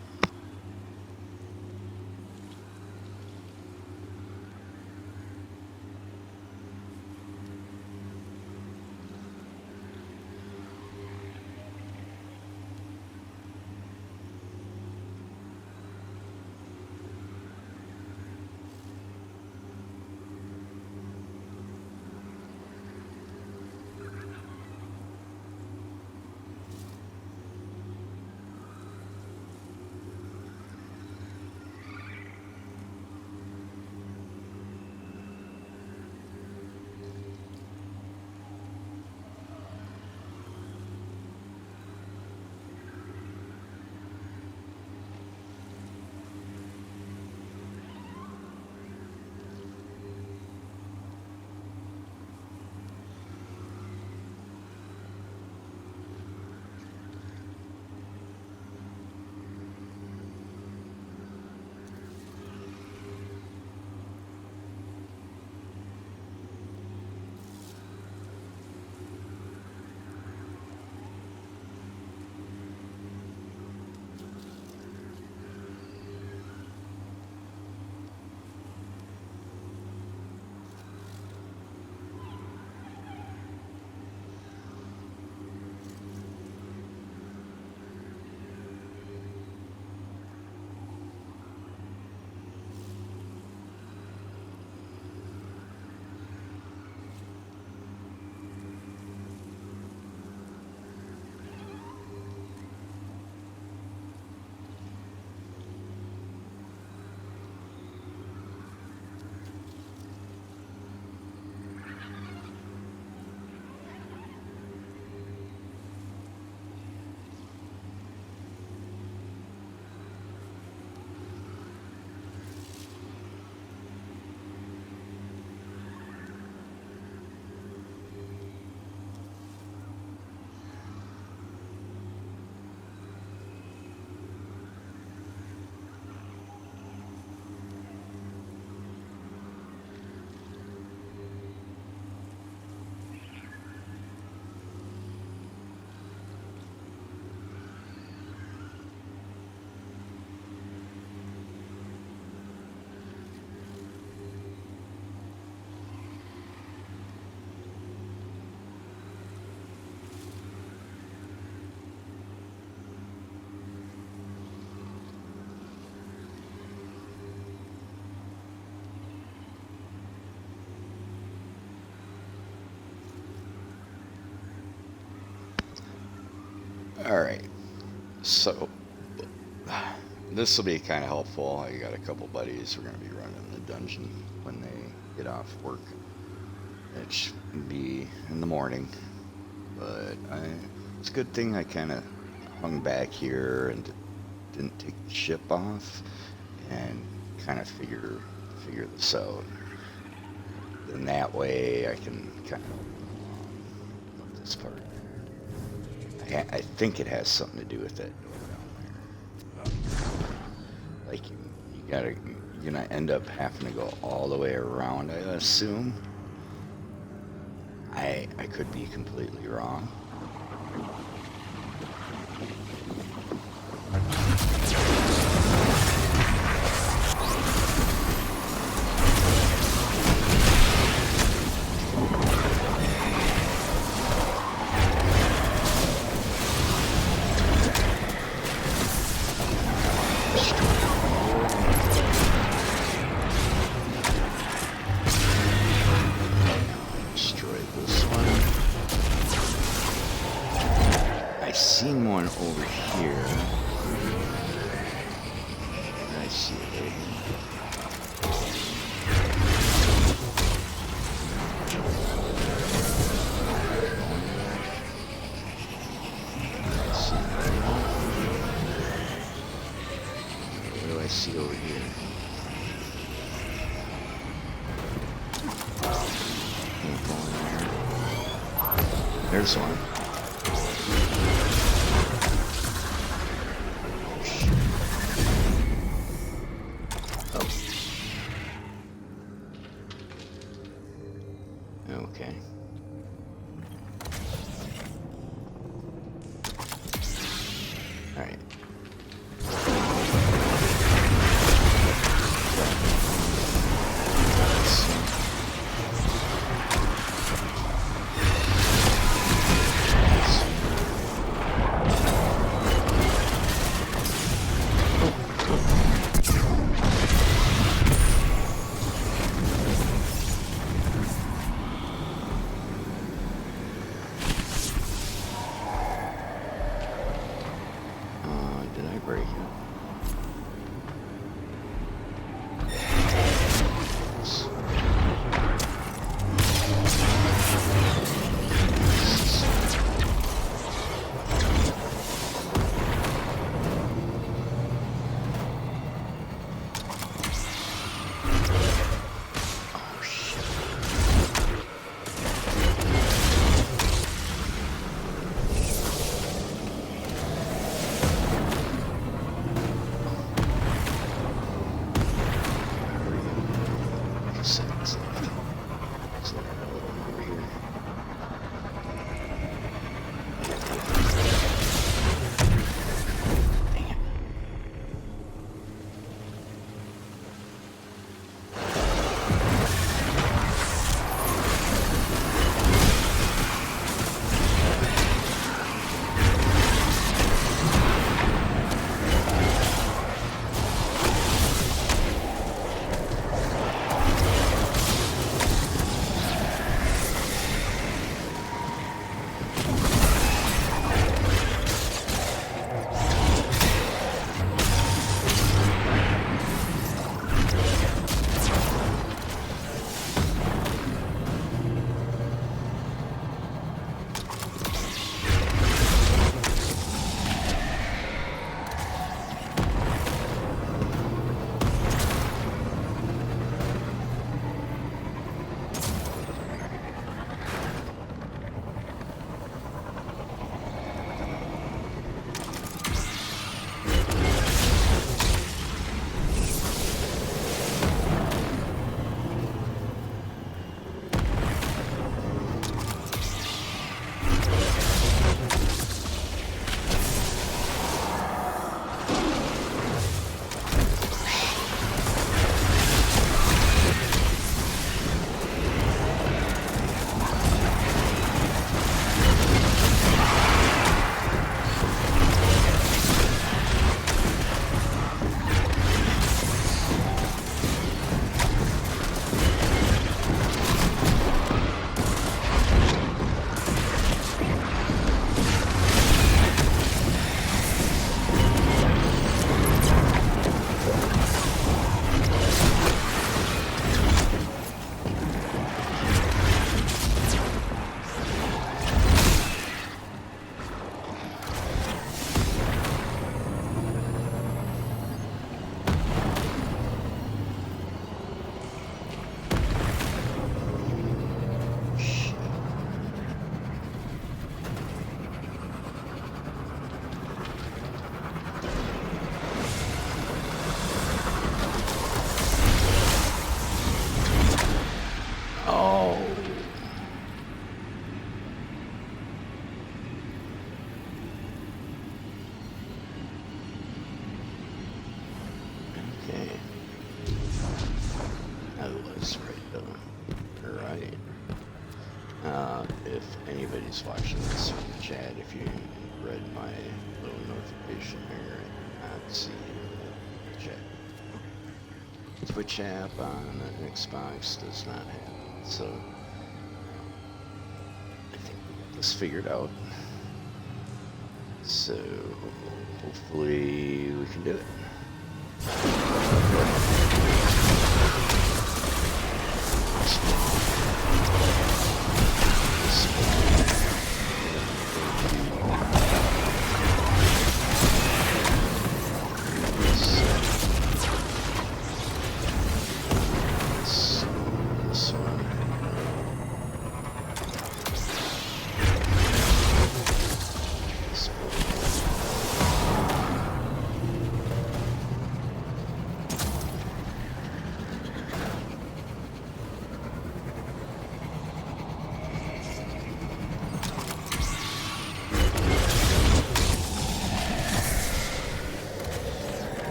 S1: Alright, so this will be kind of helpful. I got a couple buddies. We're going to be running the dungeon when they get off work. It should be in the morning, but it's a good thing I kind of hung back here and didn't take the ship off and kind of figure this out. Then that way I can kind of this part. I think it has something to do with that door down there. Like you're gonna end up having to go all the way around, I assume. I could be completely wrong. Seen one over here. I see it right here. What do I see over here? There's one. Oh. Okay. Alright. Did I break it? Oh shit. Seconds left. So I got a little over here. Dang it. Okay. I was right though. Right. If anybody's watching this from the chat, if you read my little notification here, I did not see the chat. Twitch app on Xbox does not have it, so I think we got this figured out. So hopefully we can do it.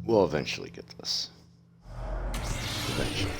S1: We'll eventually get this. Eventually.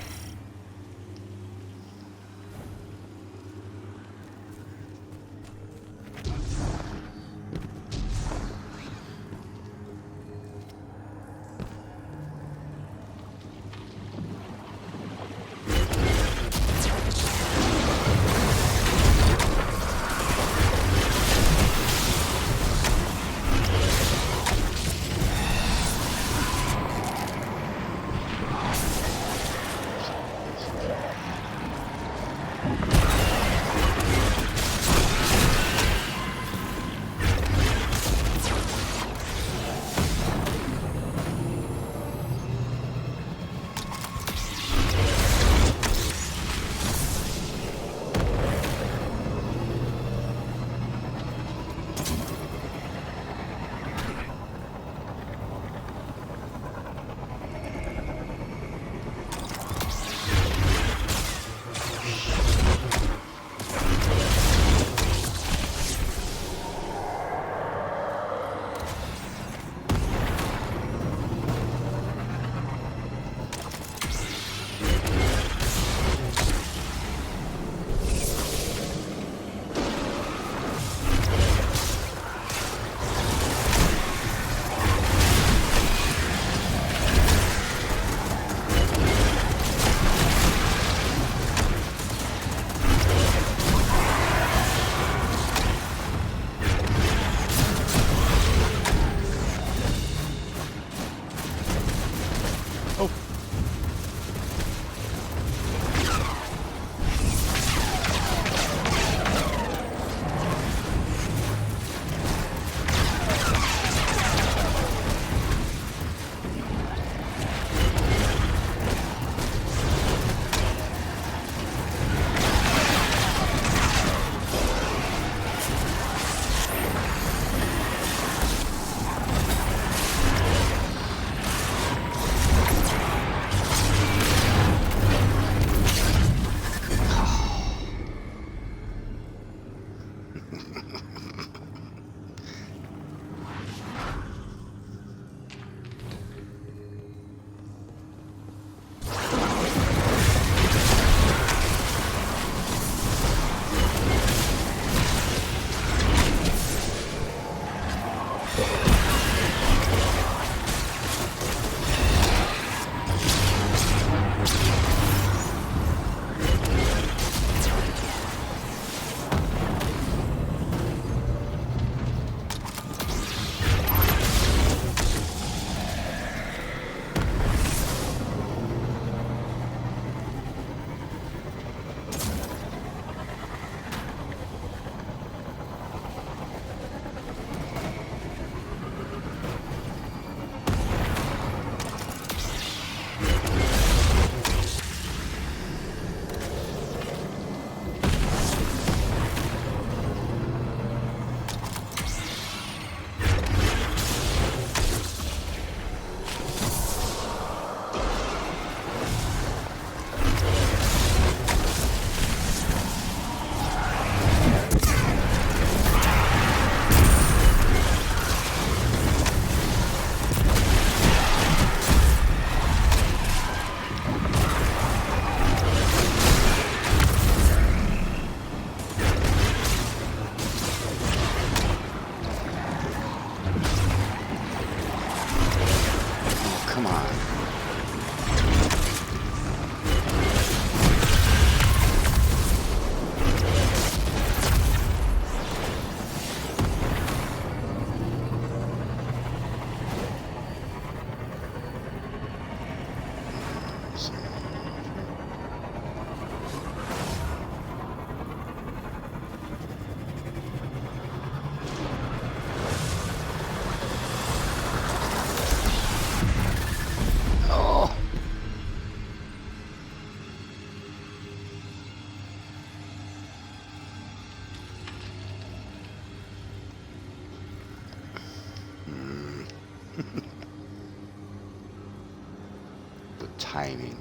S1: The timing.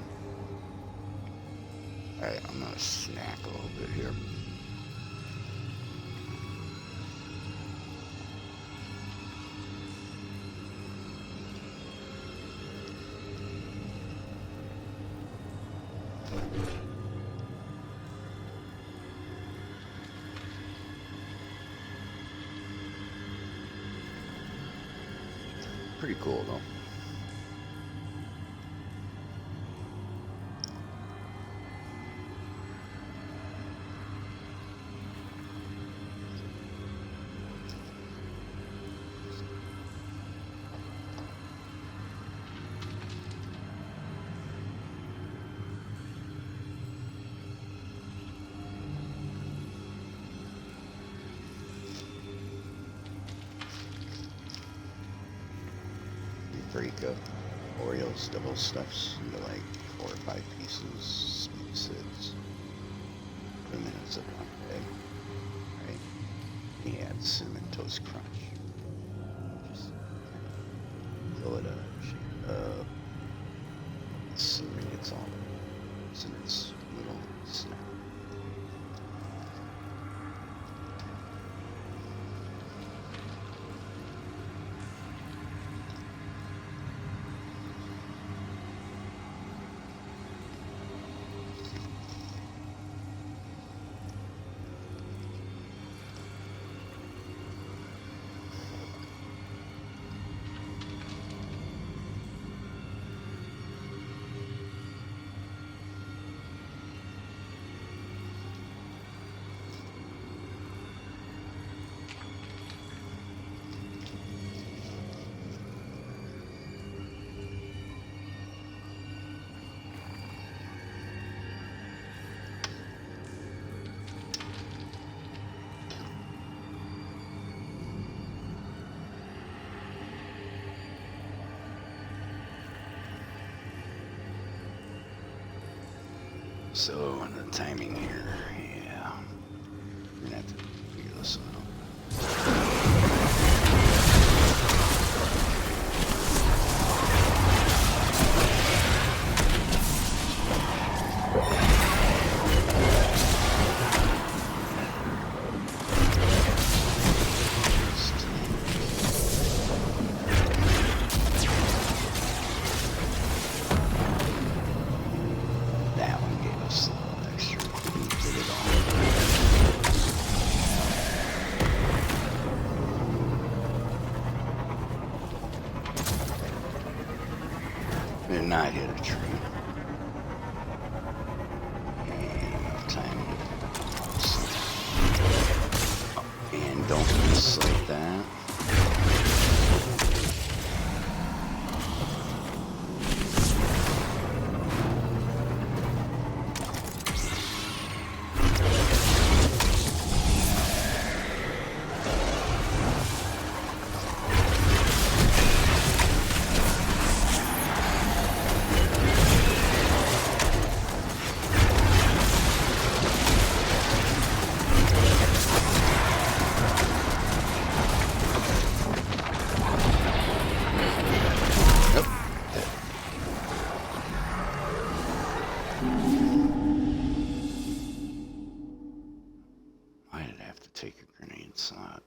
S1: Alright, I'm gonna snack a little bit here. Pretty cool though. Break up Oreos double stuffs into like 4 or 5 pieces, maybe 6. Put them in a Ziploc bag, right? You add Cinnamon Toast Crunch. Just fill it up, shake it up. The cinnamon gets all in its little snap. So the timing here, yeah, we're gonna have to figure this out. That one gave us a little extra. Did it all. Did not hit a tree. And enough time. And don't miss like that. Why did I have to take a grenade slot?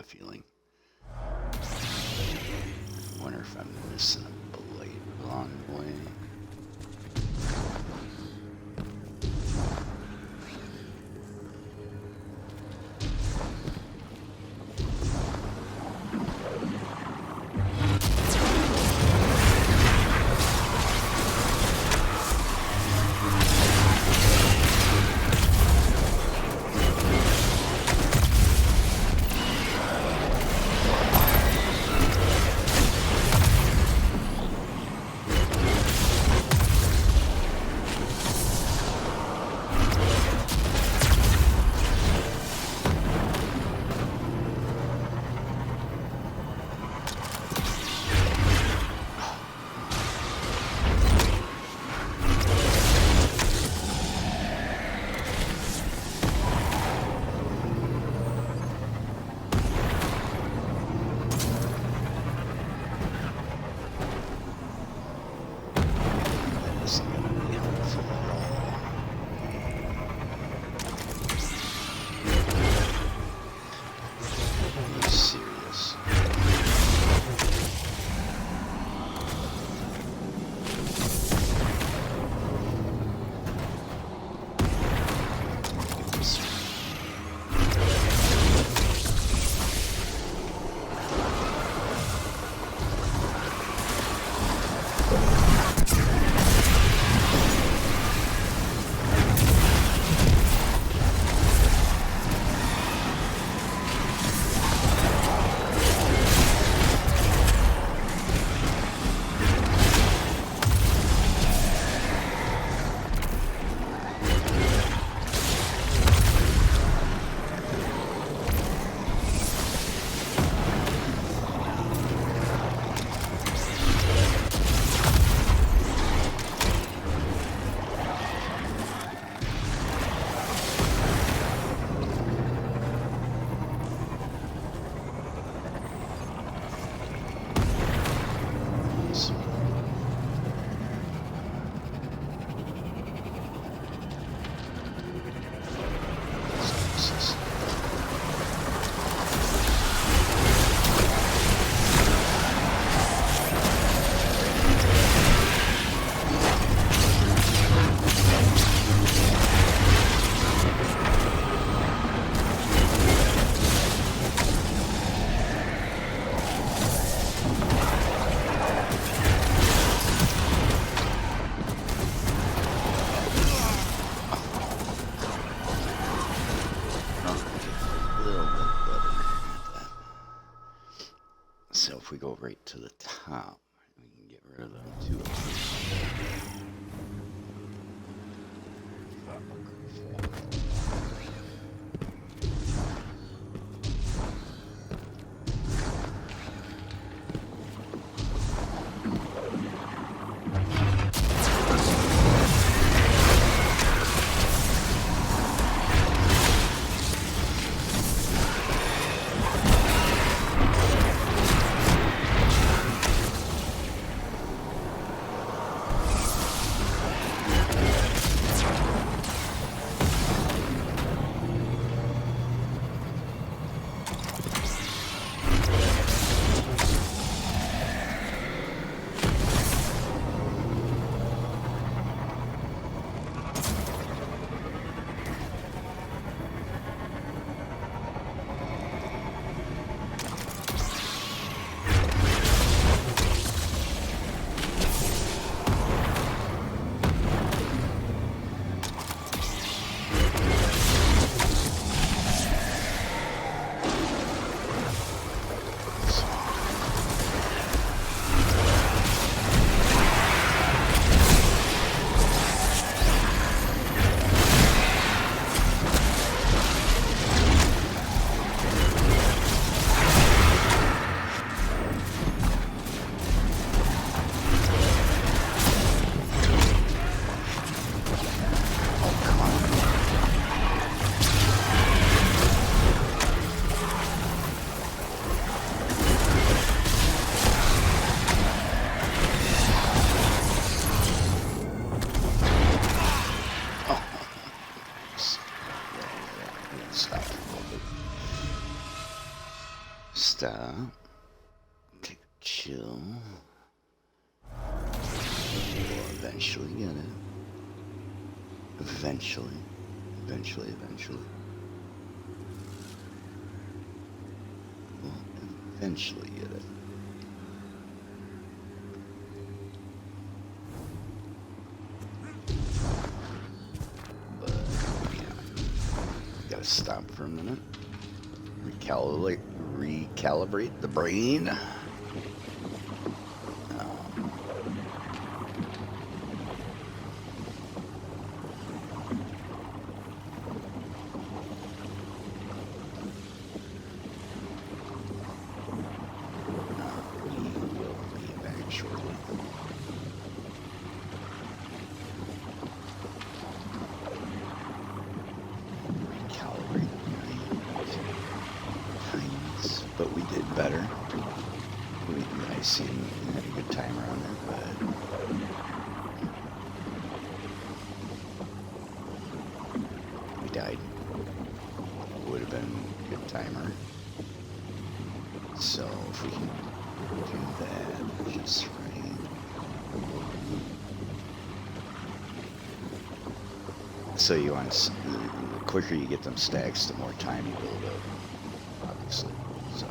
S1: feeling. Wonder if I'm missing a blade along the way. stop. We can get rid of them too. Stop. Take a chill. We'll eventually get it. Eventually. Eventually. We'll eventually get it. But, yeah. Gotta stop for a minute. Recalibrate the brain. We will be back shortly. Recalibrate the brain. But we did better. I seen we had a good time around there, but we died. Would have been a good timer. So if we can do that just right. So you want to, the quicker you get them stacks, the more time you build up, obviously. So,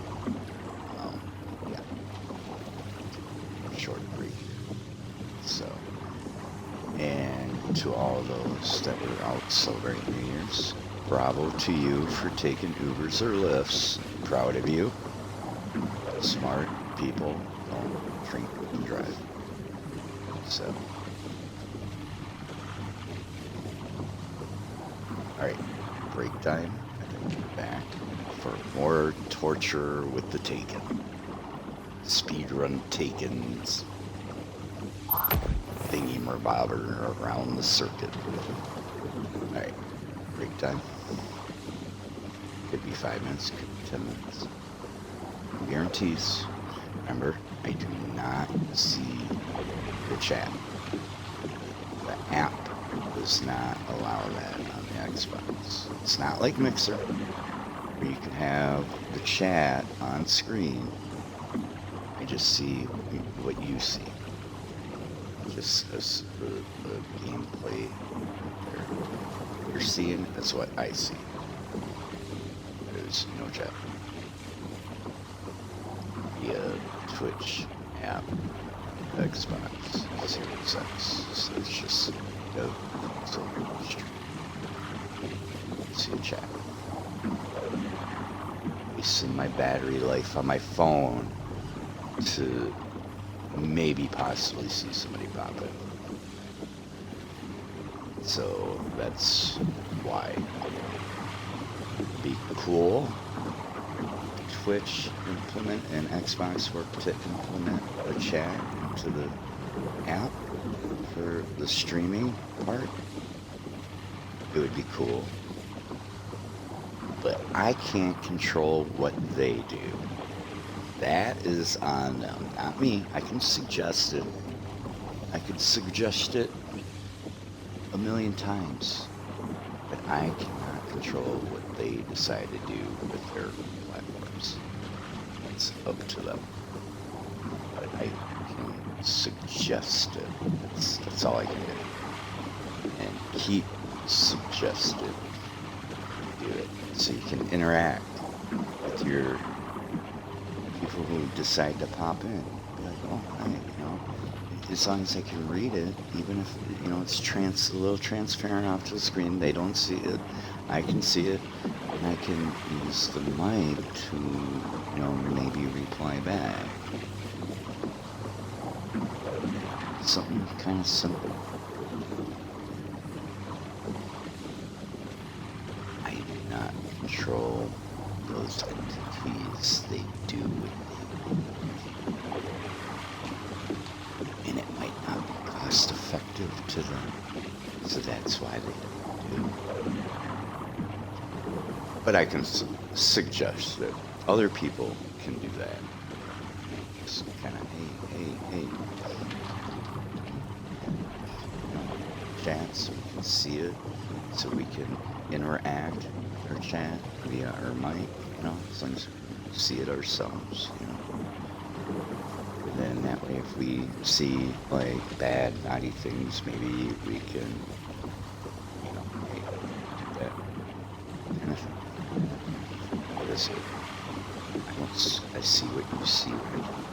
S1: yeah. Short break here. So, and to all those that were out celebrating New Year's, bravo to you for taking Ubers or Lyfts. Proud of you. Smart people don't drink and drive. So, alright, break time. I think we're back for more torture with the Taken. Speedrun Taken's thingy mabobber around the circuit. Alright, break time. Could be 5 minutes, could be 10 minutes. No guarantees. Remember, I do not see the chat. The app does not allow that on the Xbox. It's not like Mixer, where you can have the chat on screen. I just see what you see. Just as the gameplay there. You're seeing, that's what I see. There's no chat. Via Twitch app, Xbox Series X. So it's just go stream. See a chat. Wasting my battery life on my phone to maybe possibly see somebody pop in. So that's why. Be cool. Twitch implement and Xbox work to implement a chat into the app for the streaming part. It would be cool. But I can't control what they do. That is on them, not me. I can suggest it. I could suggest it a million times. But I cannot control what they decide to do with their platforms. It's up to them. But I can suggest it. That's all I can do. And keep suggesting do it. So you can interact with your people who decide to pop in. Be like, oh, hi, as long as I can read it, even if, it's a little transparent off to the screen, they don't see it, I can see it, and I can use the mic to, maybe reply back. Something kind of simple. I do not control those entities. They do what they do. And it might not be cost effective to them. So that's why they don't do. But I can suggest that other people can do that. Just kind of, hey. Chat so we can see it, so we can interact with our chat via our mic, as long as we see it ourselves, And then that way if we see like bad, naughty things, maybe we can, hey, do that kind of thing. What is it? I see what you see right now.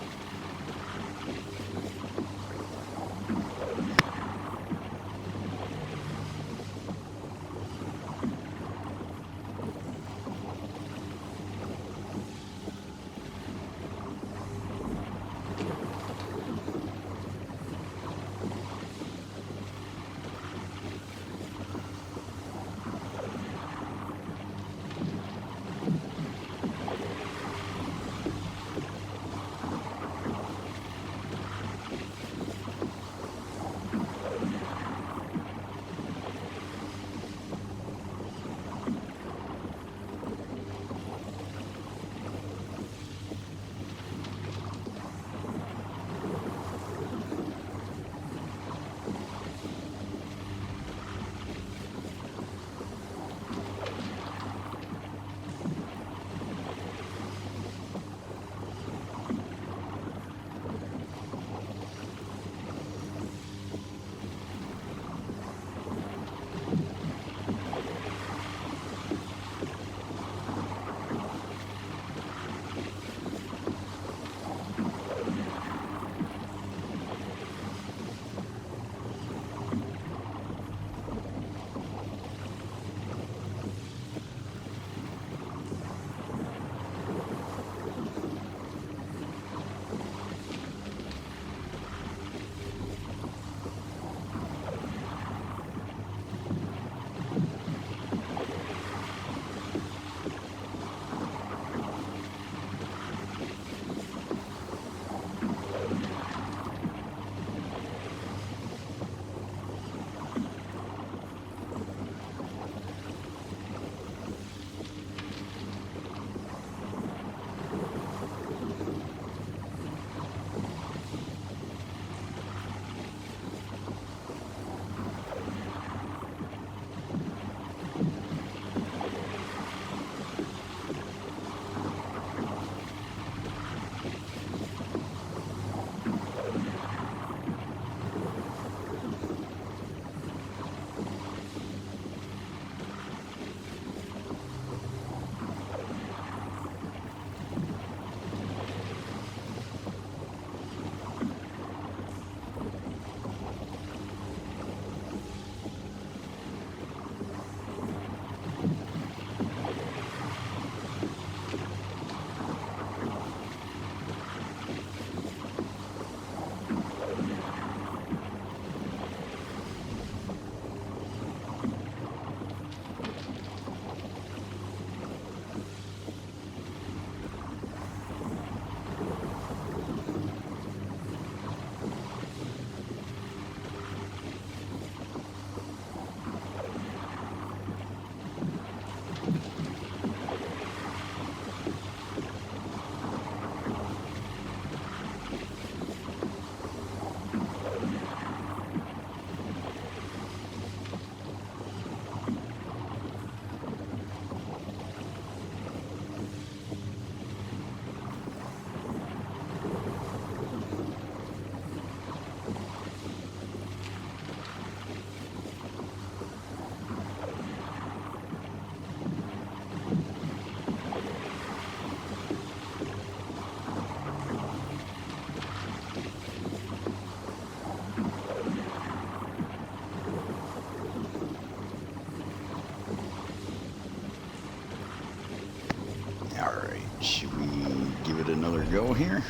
S1: go here?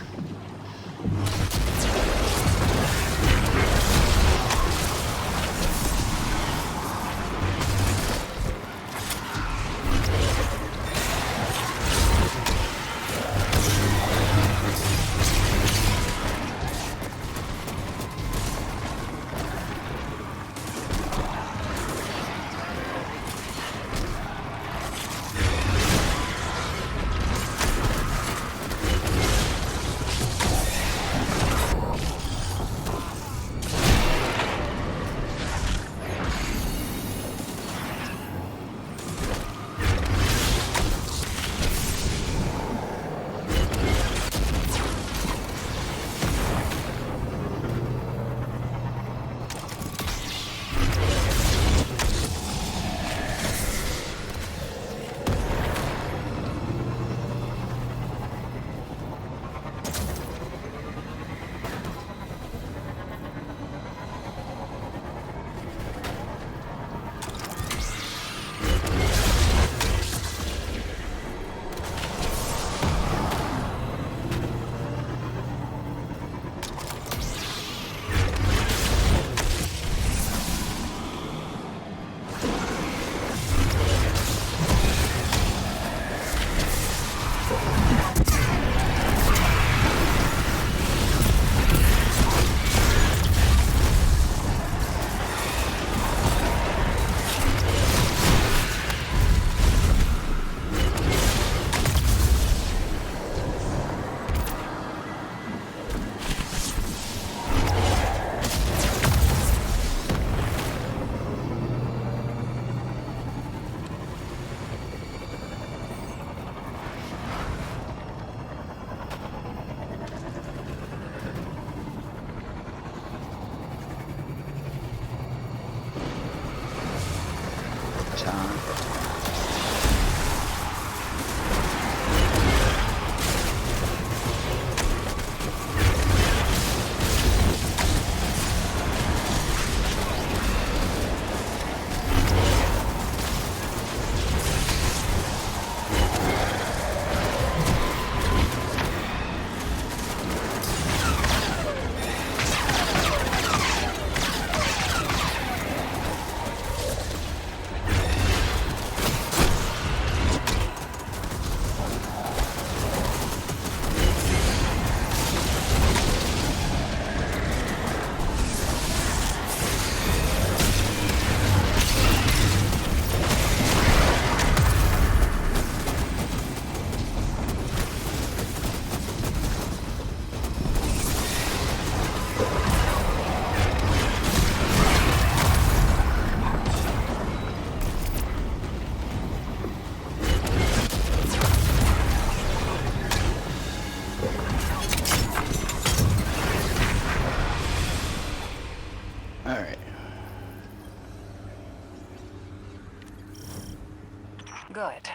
S6: Good.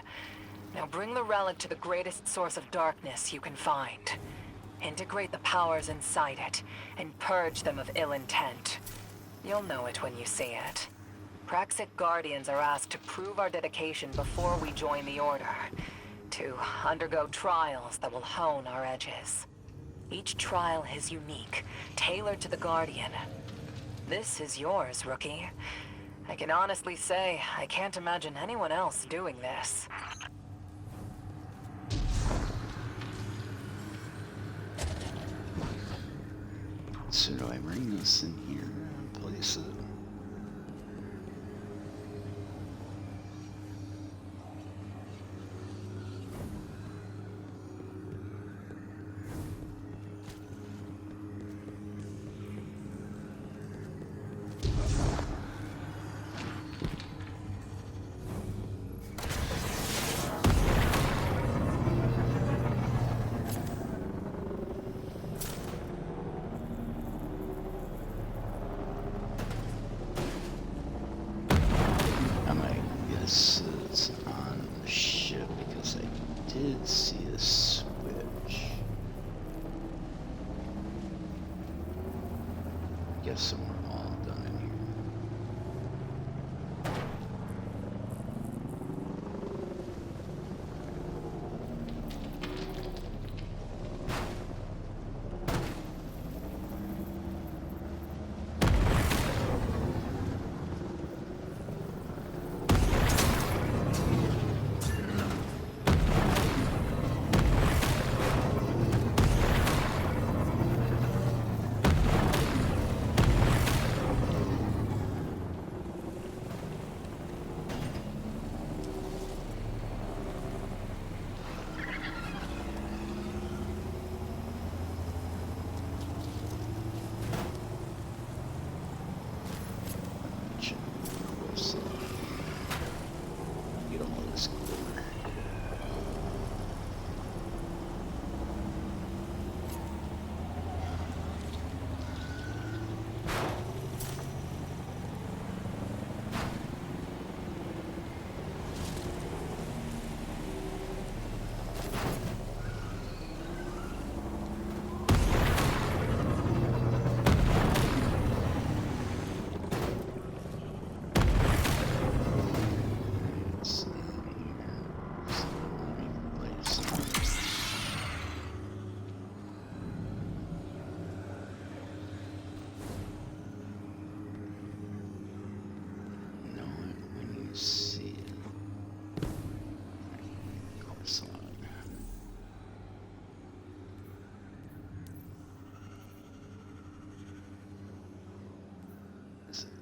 S6: Now bring the relic to the greatest source of darkness you can find. Integrate the powers inside it, and purge them of ill intent. You'll know it when you see it. Praxic Guardians are asked to prove our dedication before we join the Order. To undergo trials that will hone our edges. Each trial is unique, tailored to the Guardian. This is yours, rookie. I can honestly say, I can't imagine anyone else doing this.
S1: So do I bring this in here and place it? It's on the ship because I did see a switch. Guess we're all done in here.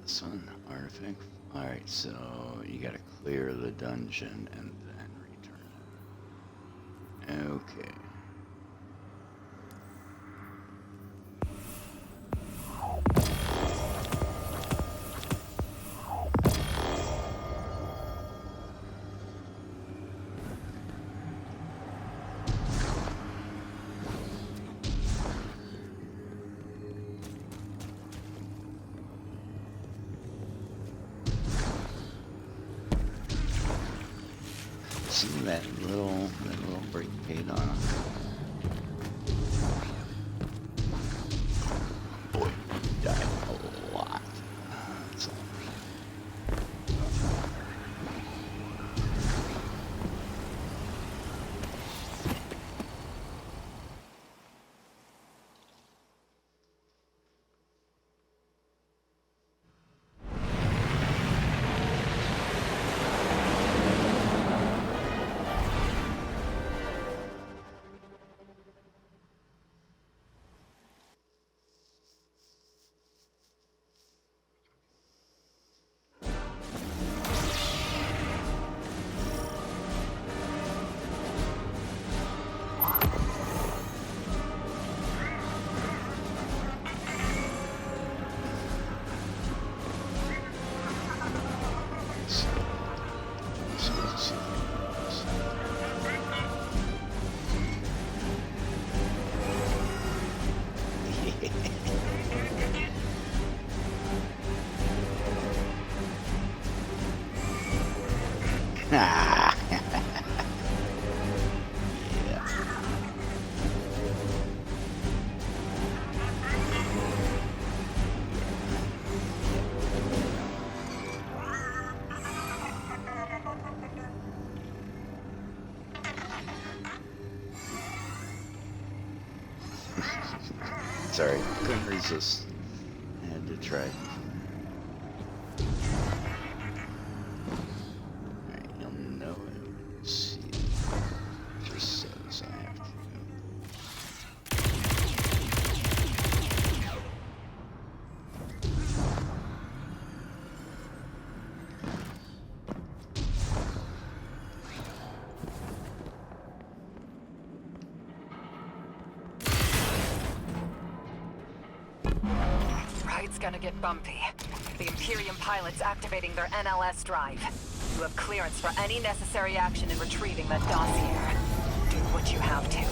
S1: this one, artifact. Alright, so you gotta clear the dungeon and then return it. Okay. See that little break paid off. Boy, died a lot. That's all. Ah. Yeah. Sorry, couldn't resist. I had to try. Alright, you'll know it. Let's see. Just says I have to.
S6: Ride's gonna get bumpy. The Imperium pilot's activating their NLS drive. You have clearance for any necessary action in retrieving that dossier. Do what you have to.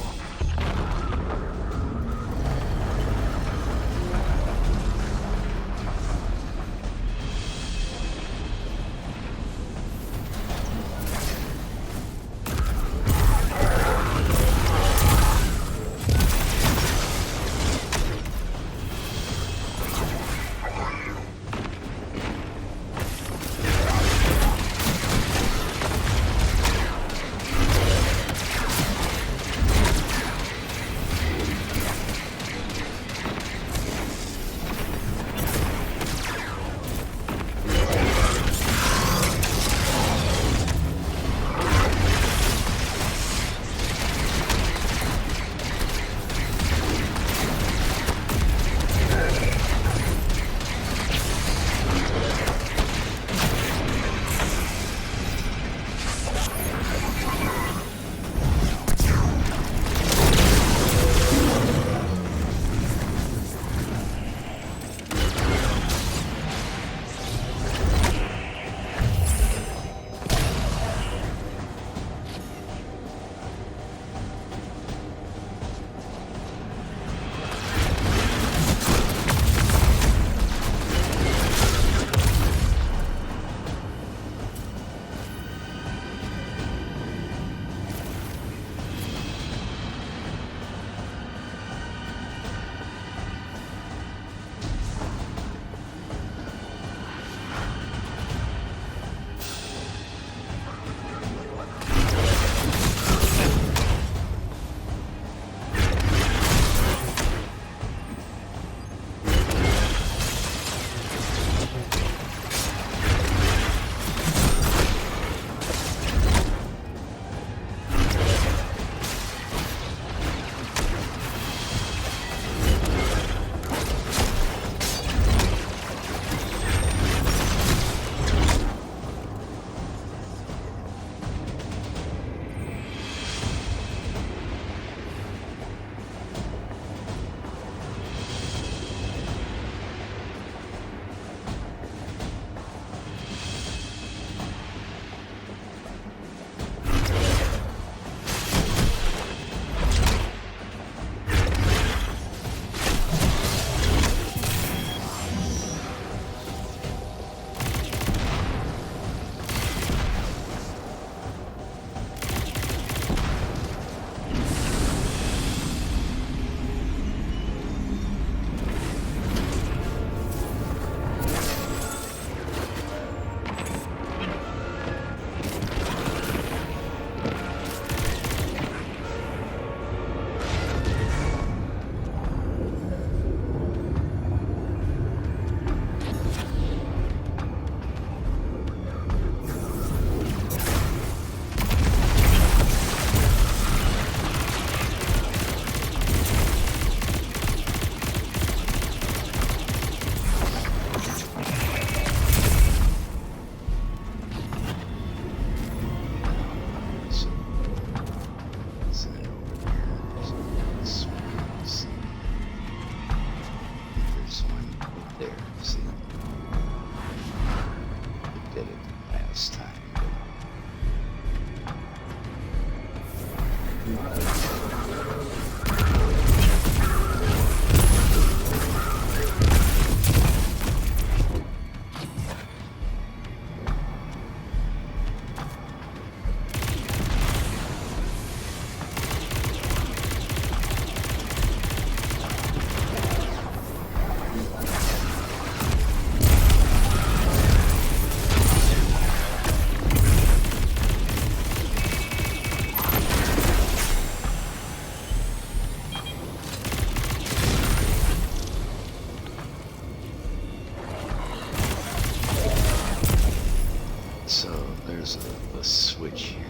S1: switch here.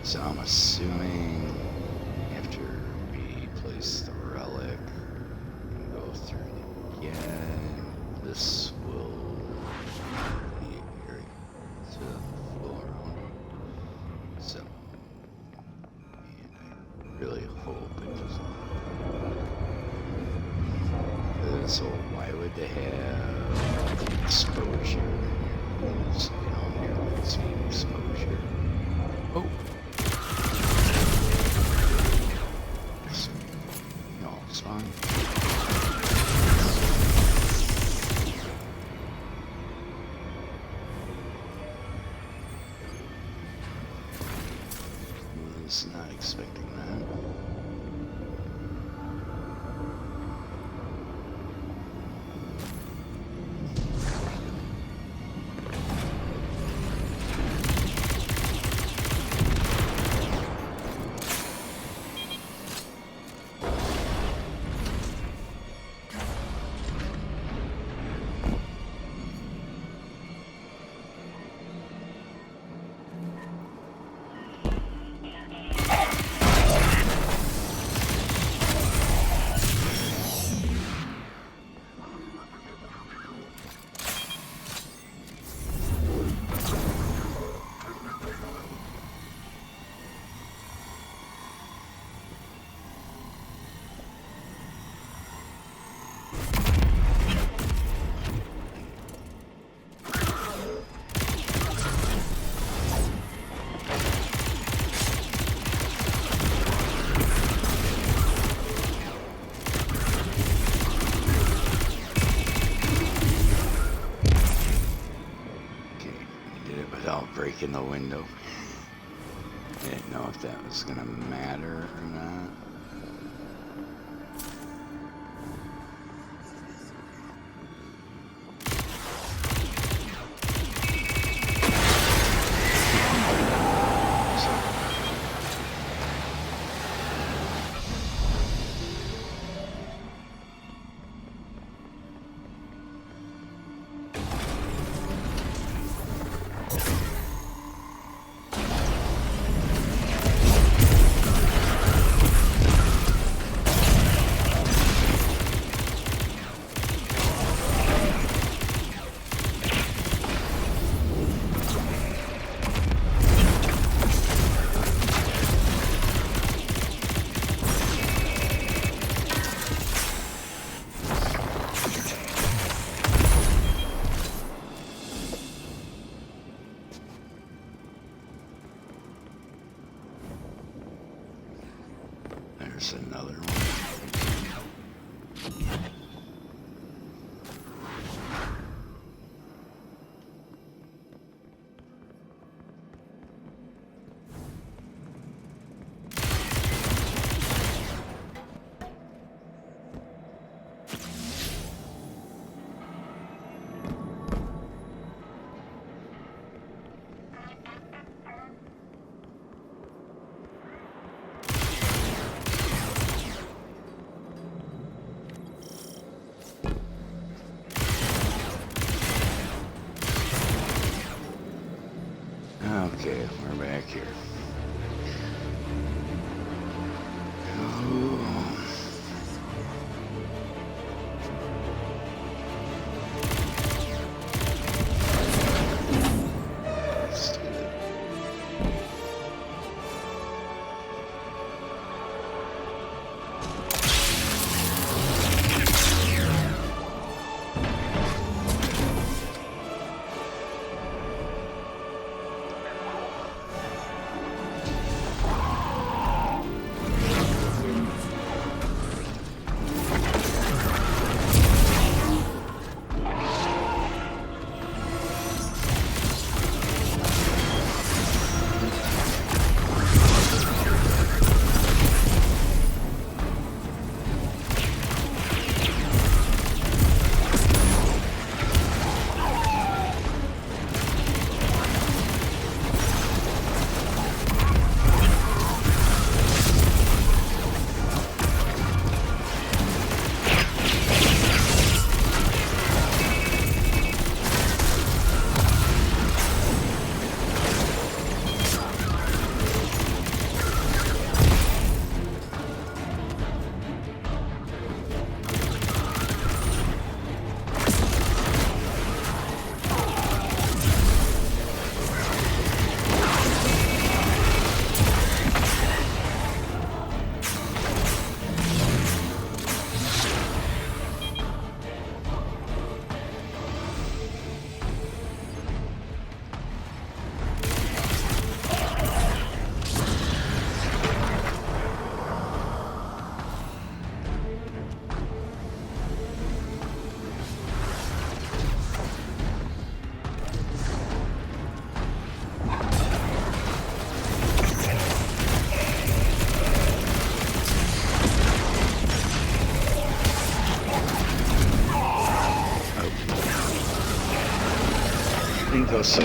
S1: So I'm assuming after we place the relic and go through again, this will be area to the floor. So, and I really hope it doesn't. So why would they have exposure? So, you know, here let's see exposure. Oh. No, it's fine. Was not expecting that. Breaking the window. I didn't know if that was gonna matter or not. There's another one. Okay, we're back here. Let's do it. think those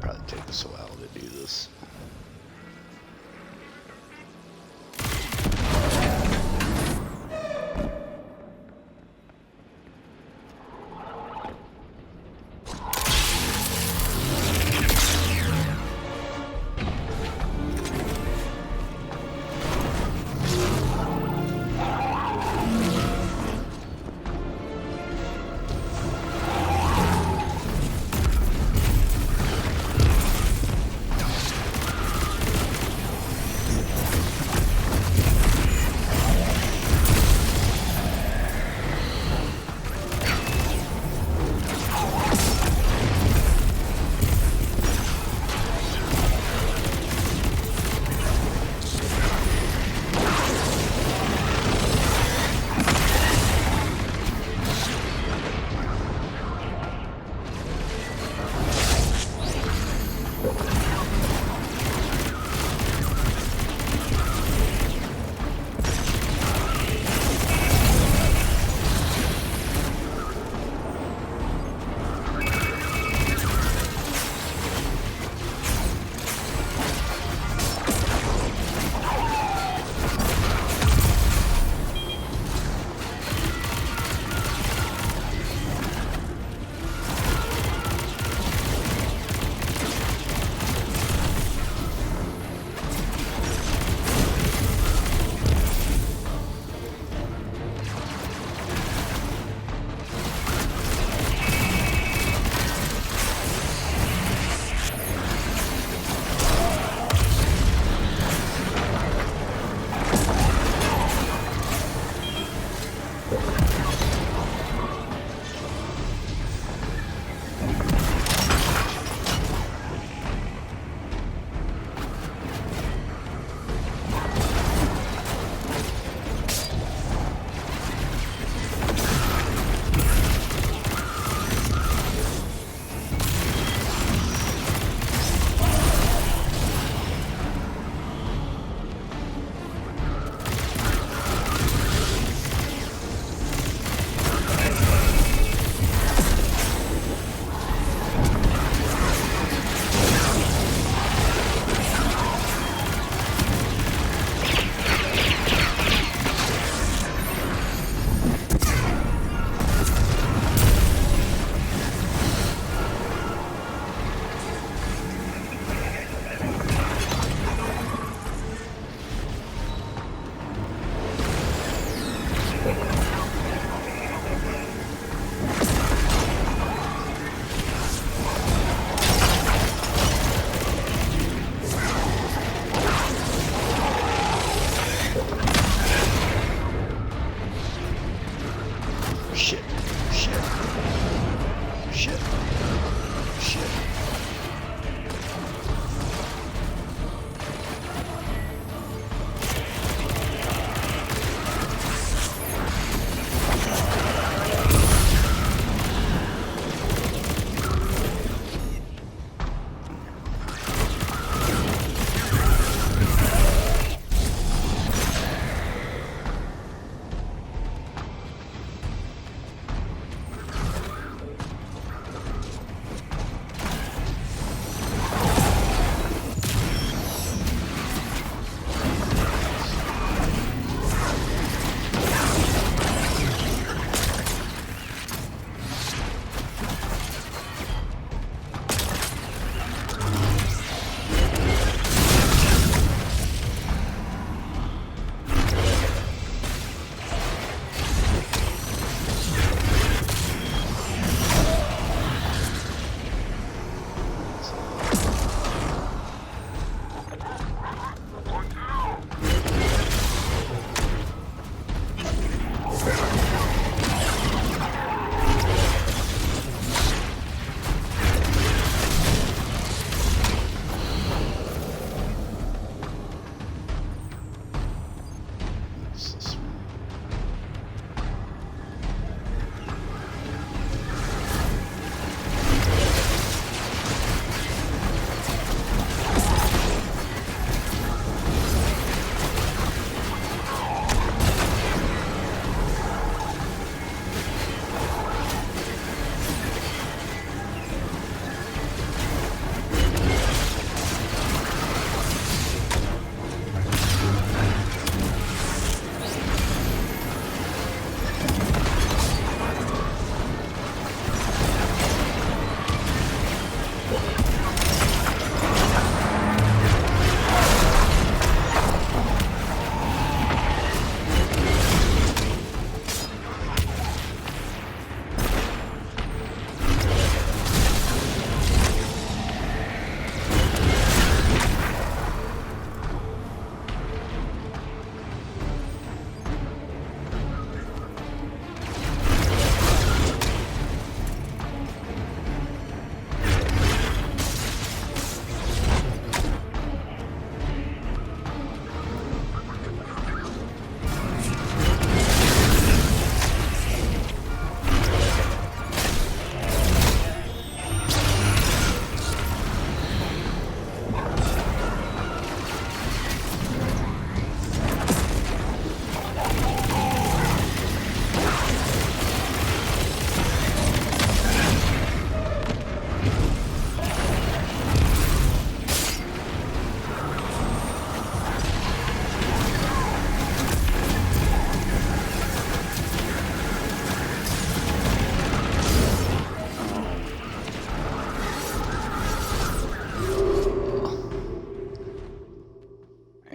S1: probably take us a while to do this.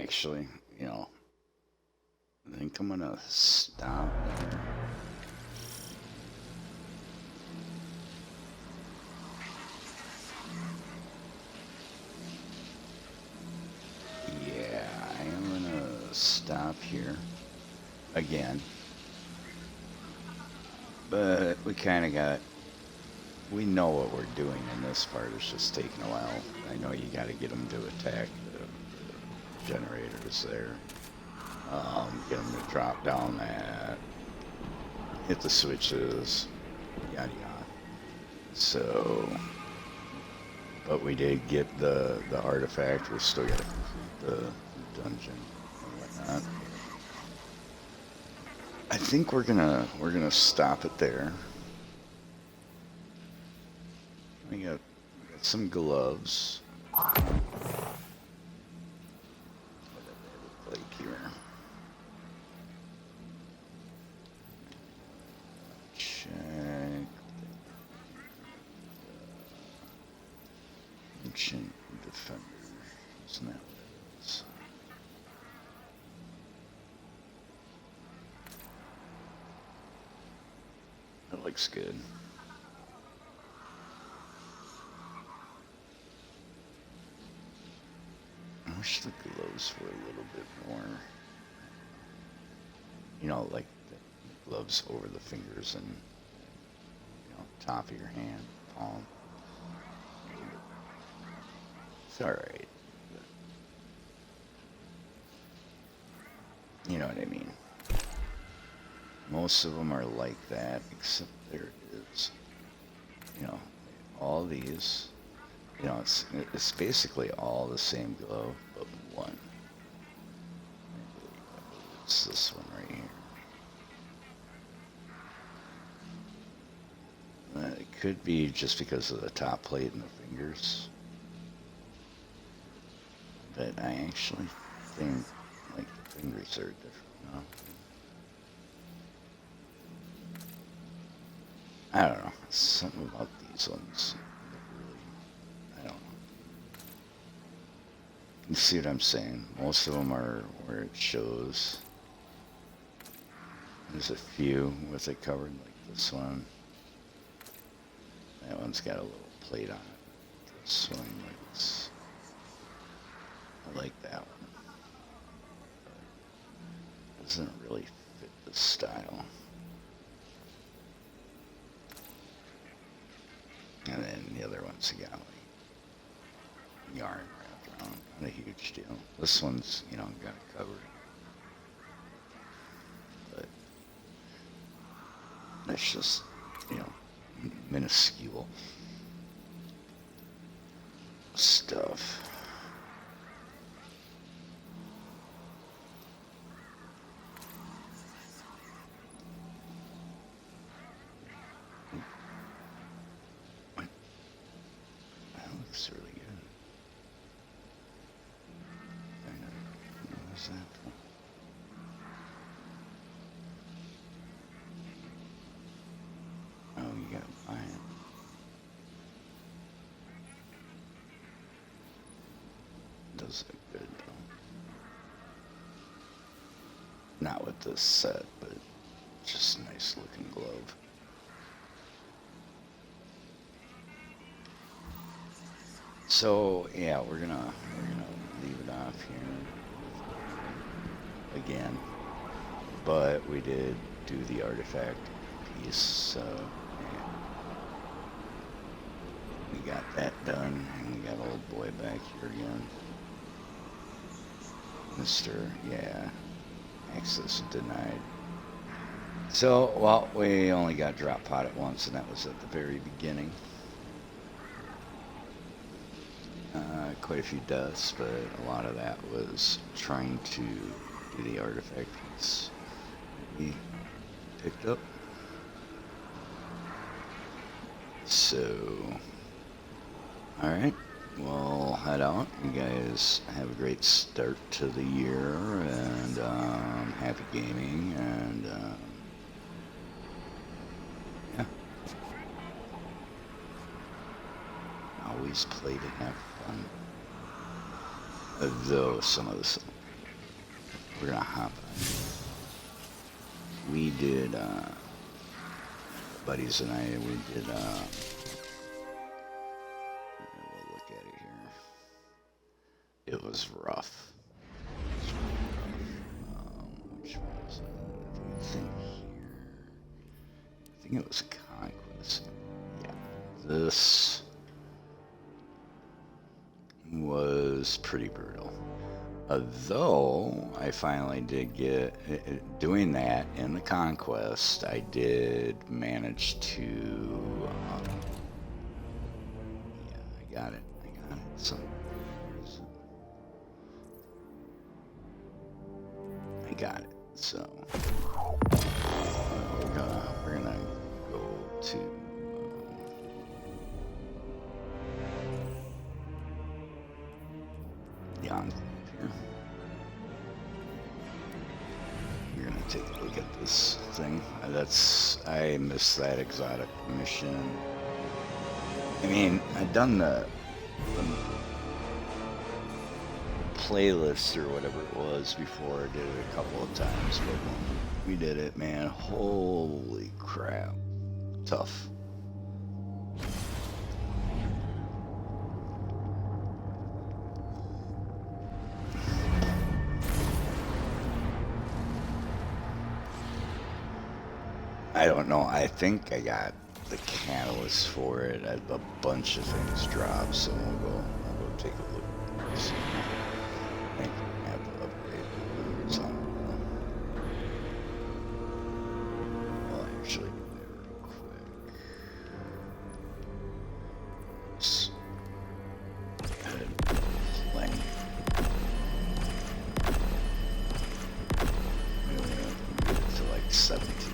S1: actually, you know, I think I'm gonna stop there. Yeah, I am gonna stop here again. But we kind of we know what we're doing in this part. It's just taking a while. I know you got to get them to attack the generators there. Get them to drop down that. Hit the switches. Yada yada. So, but we did get the artifact. We still got to complete the dungeon and whatnot. I think we're gonna stop it there. We got some gloves. What do they look like here? Check. Ancient Defender. Isn't that what it is? That looks good. I wish the gloves were a little bit more, you know, like the gloves over the fingers and, you know, top of your hand, palm. It's alright. You know what I mean? Most of them are like that, except there is, you know, all these, you know, it's basically all the same glove, but one. It's this one right here. It could be just because of the top plate and the fingers, but I actually think, like, the fingers are different, no? I don't know. Something about these ones. Really, I don't know. You see what I'm saying? Most of them are where it shows. There's a few with it covered, like this one. That one's got a little plate on it. This one, like this. I like that one. But it doesn't really fit the style. And then the other one's got like yarn wrapped around. Not a huge deal. This one's, you know, got it covered. But that's just, you know, minuscule stuff. Looks really good. What is that? Oh, you gotta buy it. Does look good though. Not with this set, but just a nice looking glove. So yeah, we're gonna leave it off here again, but we did do the artifact piece, so yeah. We got that done, and we got old boy back here again. Mr. Yeah, access denied. So, well, we only got drop pod at once, and that was at the very beginning. Quite a few deaths, but a lot of that was trying to do the artifact piece that we picked up. So, alright, we'll head out. You guys have a great start to the year, and happy gaming, and yeah. Always play to have fun. Though some of the we're gonna hop on. We did, buddies and I, we did, we'll look at it here. It was rough. Which was it? I think here. I think it was Conquest. Yeah. This was pretty brutal. Though I finally did get doing that in the Conquest, I did manage to. Yeah, I got it. So I got it. So we're gonna go to. The Enclave here. You're gonna take a look at this thing. I missed that exotic mission. I mean, I'd done the playlist or whatever it was before. I did it a couple of times, but when we did it, man, holy crap. Tough. I don't know. I think I got the catalyst for it. A bunch of things dropped, so we'll go take a look. See. I think we have to upgrade some. I'll actually do that real quick. Let's go ahead and play. Maybe we can get it to like 17.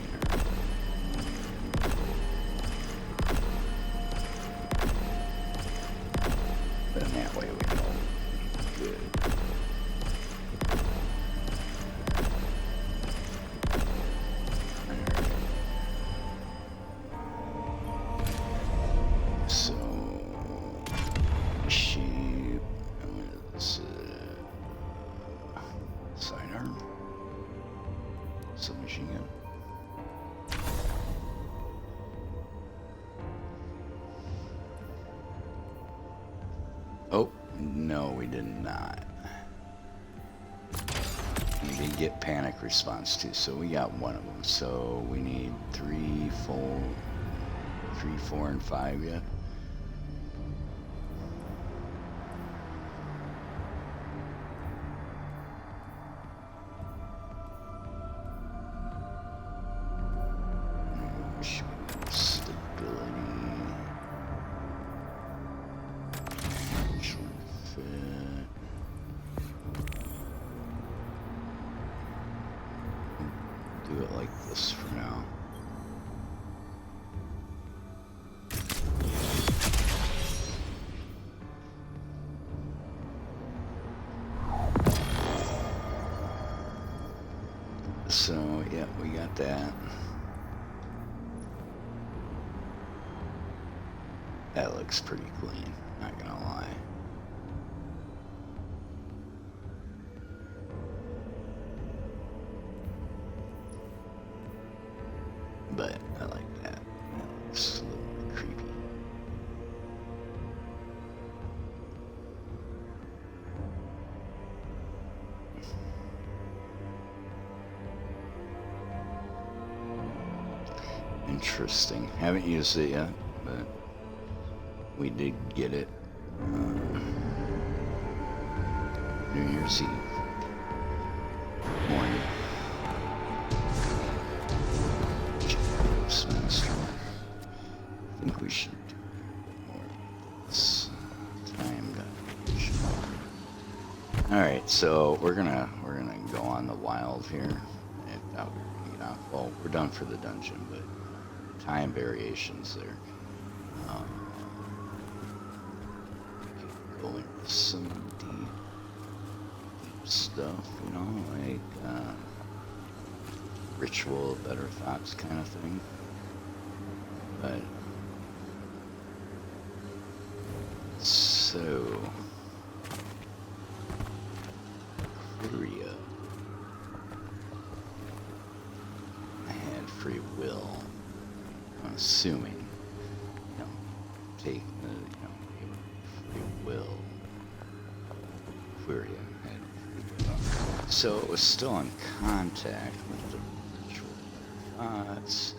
S1: But in that way we know good. So sheep, and what is this? Sidearm? Submachine gun. Oh, no, we did not. We did get panic response too, so we got one of them. So we need 3, 4, and 5 yet. Stability. Fit. Do it like this for now. So, yeah, we got that. That looks pretty clean, not gonna lie. But I like that. That looks a little bit creepy. Interesting. Haven't used it yet, but we did get it New Year's Eve morning. Semester. I think we should do more of this time. All right, so we're gonna go on the wild here. And well, we're done for the dungeon, but time variations there. Go into some deep stuff, you know, like ritual of better thoughts kind of thing. But so Korea. free will. I'm assuming, take the, free will. Quiria had free will. So it was still in contact with the ritual thoughts.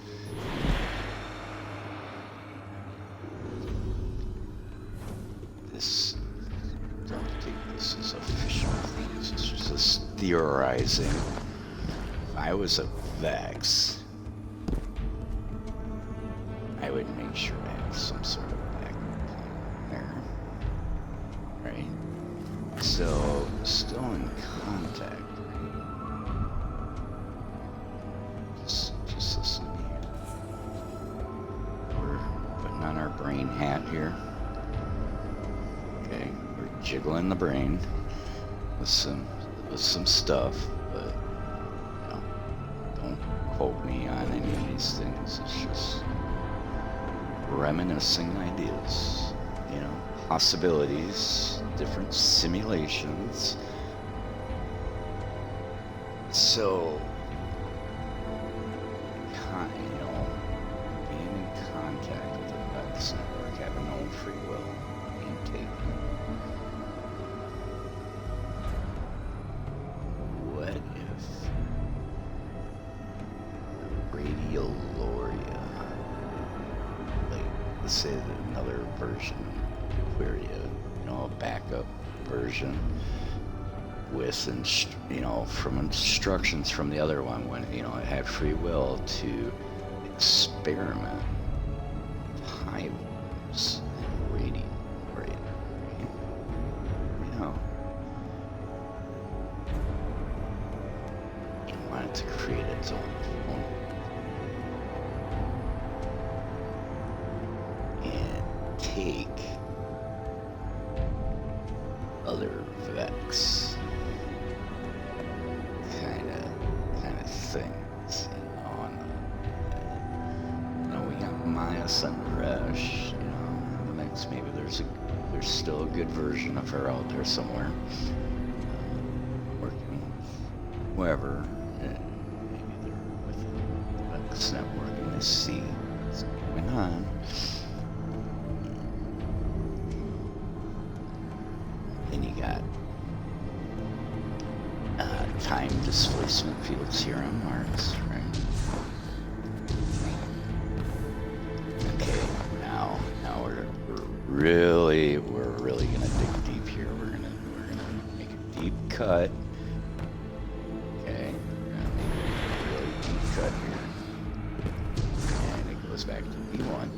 S1: Don't take this as official things. It's just theorizing. If I was a Vex, I would make sure I have some sort of backup plan there. Right? So, still in contact. Just listen to me. We're putting on our brain hat here. Okay, we're jiggling the brain with some stuff, but don't quote me on any of these things. It's just reminiscing ideas, possibilities, different simulations. So, being in contact with the Vex network, having no free will, being taken. What if Radioloria, like, let's say another version of Quiria, a backup version with, from instructions from the other one when, it had free will to experiment with hives and Radioloria, It wanted to create its own and take other Vex kind of things, we got Maya and Resh, next maybe there's still a good version of her out there somewhere, working with whoever, maybe they're with the Vex network and they see what's going on. Then you got time displacement fields here on Mars, right? Okay, now we're really gonna dig deep here. We're gonna make a deep cut. Okay, we're gonna make a really deep cut here, and it goes back to B1.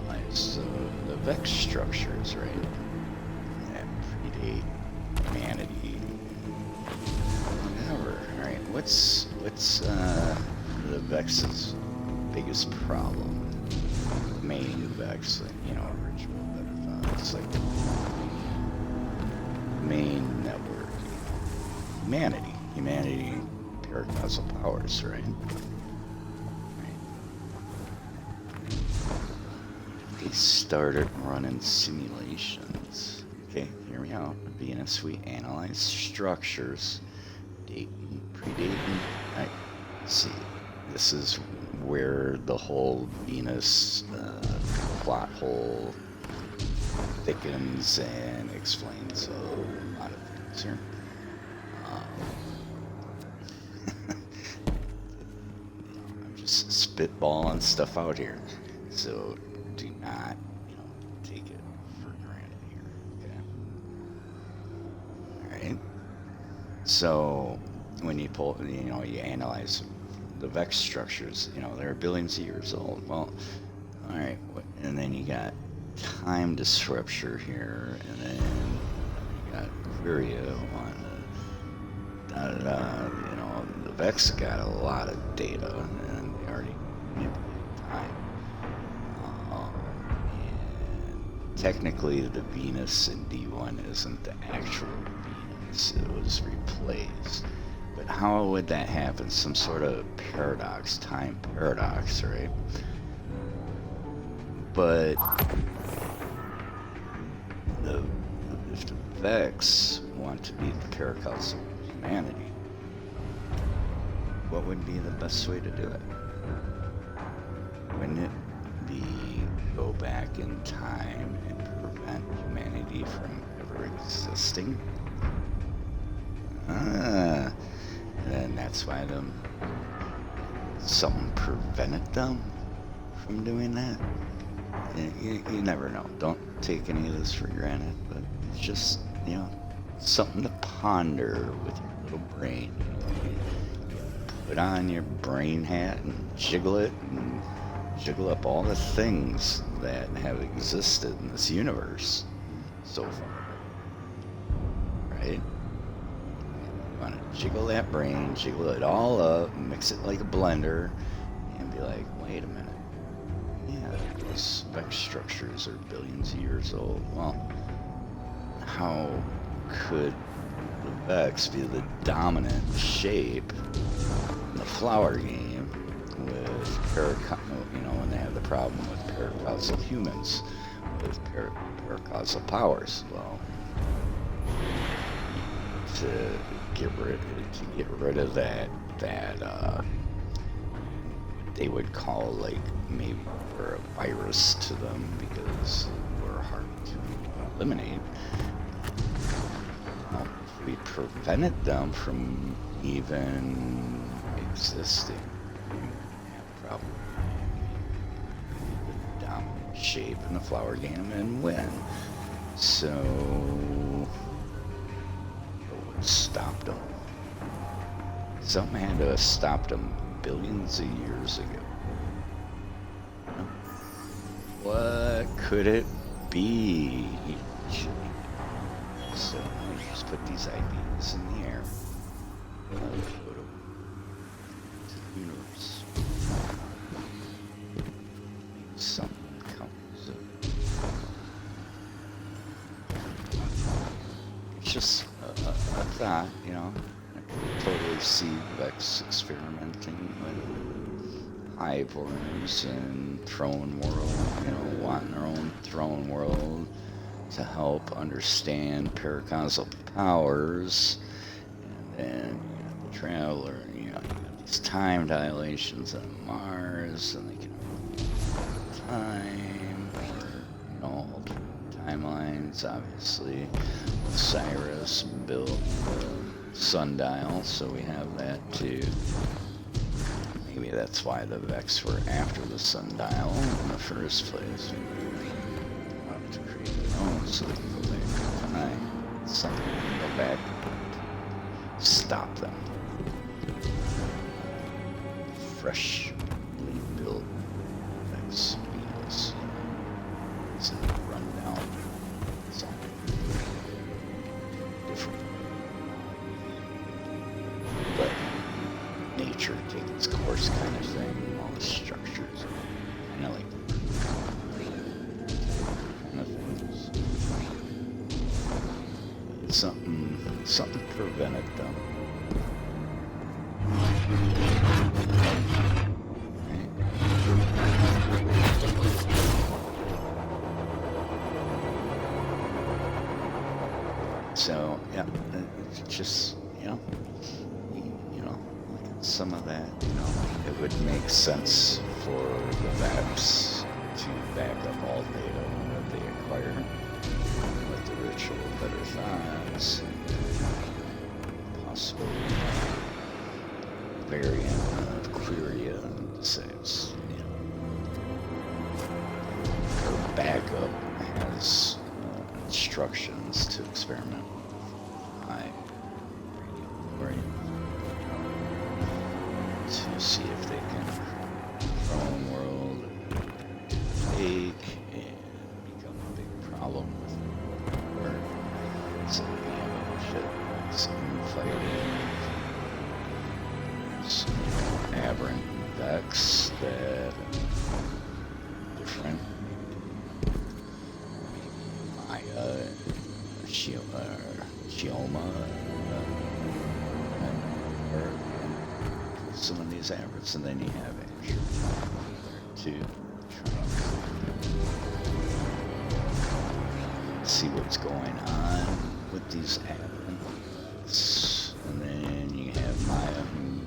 S1: Analyze the Vex structures, right? That predate humanity, whatever. All right, what's the Vex's biggest problem? Main Vex, original better thoughts, like the main network, humanity, paracausal powers, right? They started running simulations. Okay, hear me out. Venus, we analyze structures, predating. Right. See, this is where the whole Venus plot hole thickens and explains a lot of things here. I'm just spitballing stuff out here, so do not, take it for granted here. Okay. All right. So when you pull, you analyze the Vex structures, they're billions of years old. Well, all right, and then you got time disruption here, and then you got Quiria on the Vex got a lot of data, and they already manipulated time. And technically, the Venus in D1 isn't the actual Venus; it was replaced. But how would that happen? Some sort of paradox, time paradox, right? But if the Vex want to be the paracausal humanity, what would be the best way to do it? Wouldn't it be go back in time and prevent humanity from ever existing? And that's why something prevented them from doing that? You never know. Don't take any of this for granted, but it's just, something to ponder with your little brain. You put on your brain hat and jiggle it and jiggle up all the things that have existed in this universe so far. Right? You want to jiggle that brain, jiggle it all up, mix it like a blender, and be like, wait a minute. Yeah, those Vex structures are billions of years old. Well, how could the Vex be the dominant shape in the flower game with when they have the problem with paracausal humans with paracausal powers? Well, to get rid of that they would call like maybe we're a virus to them because we're hard to eliminate. Well, if we prevented them from even existing, we wouldn't have a problem. The dominant shape in the flower game and win. So what stopped them? Something had to have stopped them billions of years ago. What could it be? So I just put these ideas in the air. And I'll put them to the universe. Maybe something comes up. It's just a thought, I can totally see Vex experimenting with hive worms and throne world, wanting their own throne world to help understand paracausal powers. And then the Traveler, you got these time dilations on Mars, and they can time or alter timelines. Obviously, Cyrus built the sundial, so we have that too. Maybe that's why the Vex were after the sundial in the first place. They wanted to create their own so they can go back in time. Something to go back and stop them. Freshly built Vex Venus. It's a rundown. Something different. But nature take its course kind of thing. All the structures kind of like kind of things. Something prevented them. Right? So yeah, it's just some of that, it would make sense for the Vex to back up all data that they acquire with the ritual better thoughts, possible variant of Queria and decides, her backup has instructions to experiment with high radium to see if they can throne world take and become a big problem with where some infighting, some aberrant Vex that different Maya, Shioma, or some of these aberrants, and then you have Asher to see what's going on with these aberrants, and then you have Maya who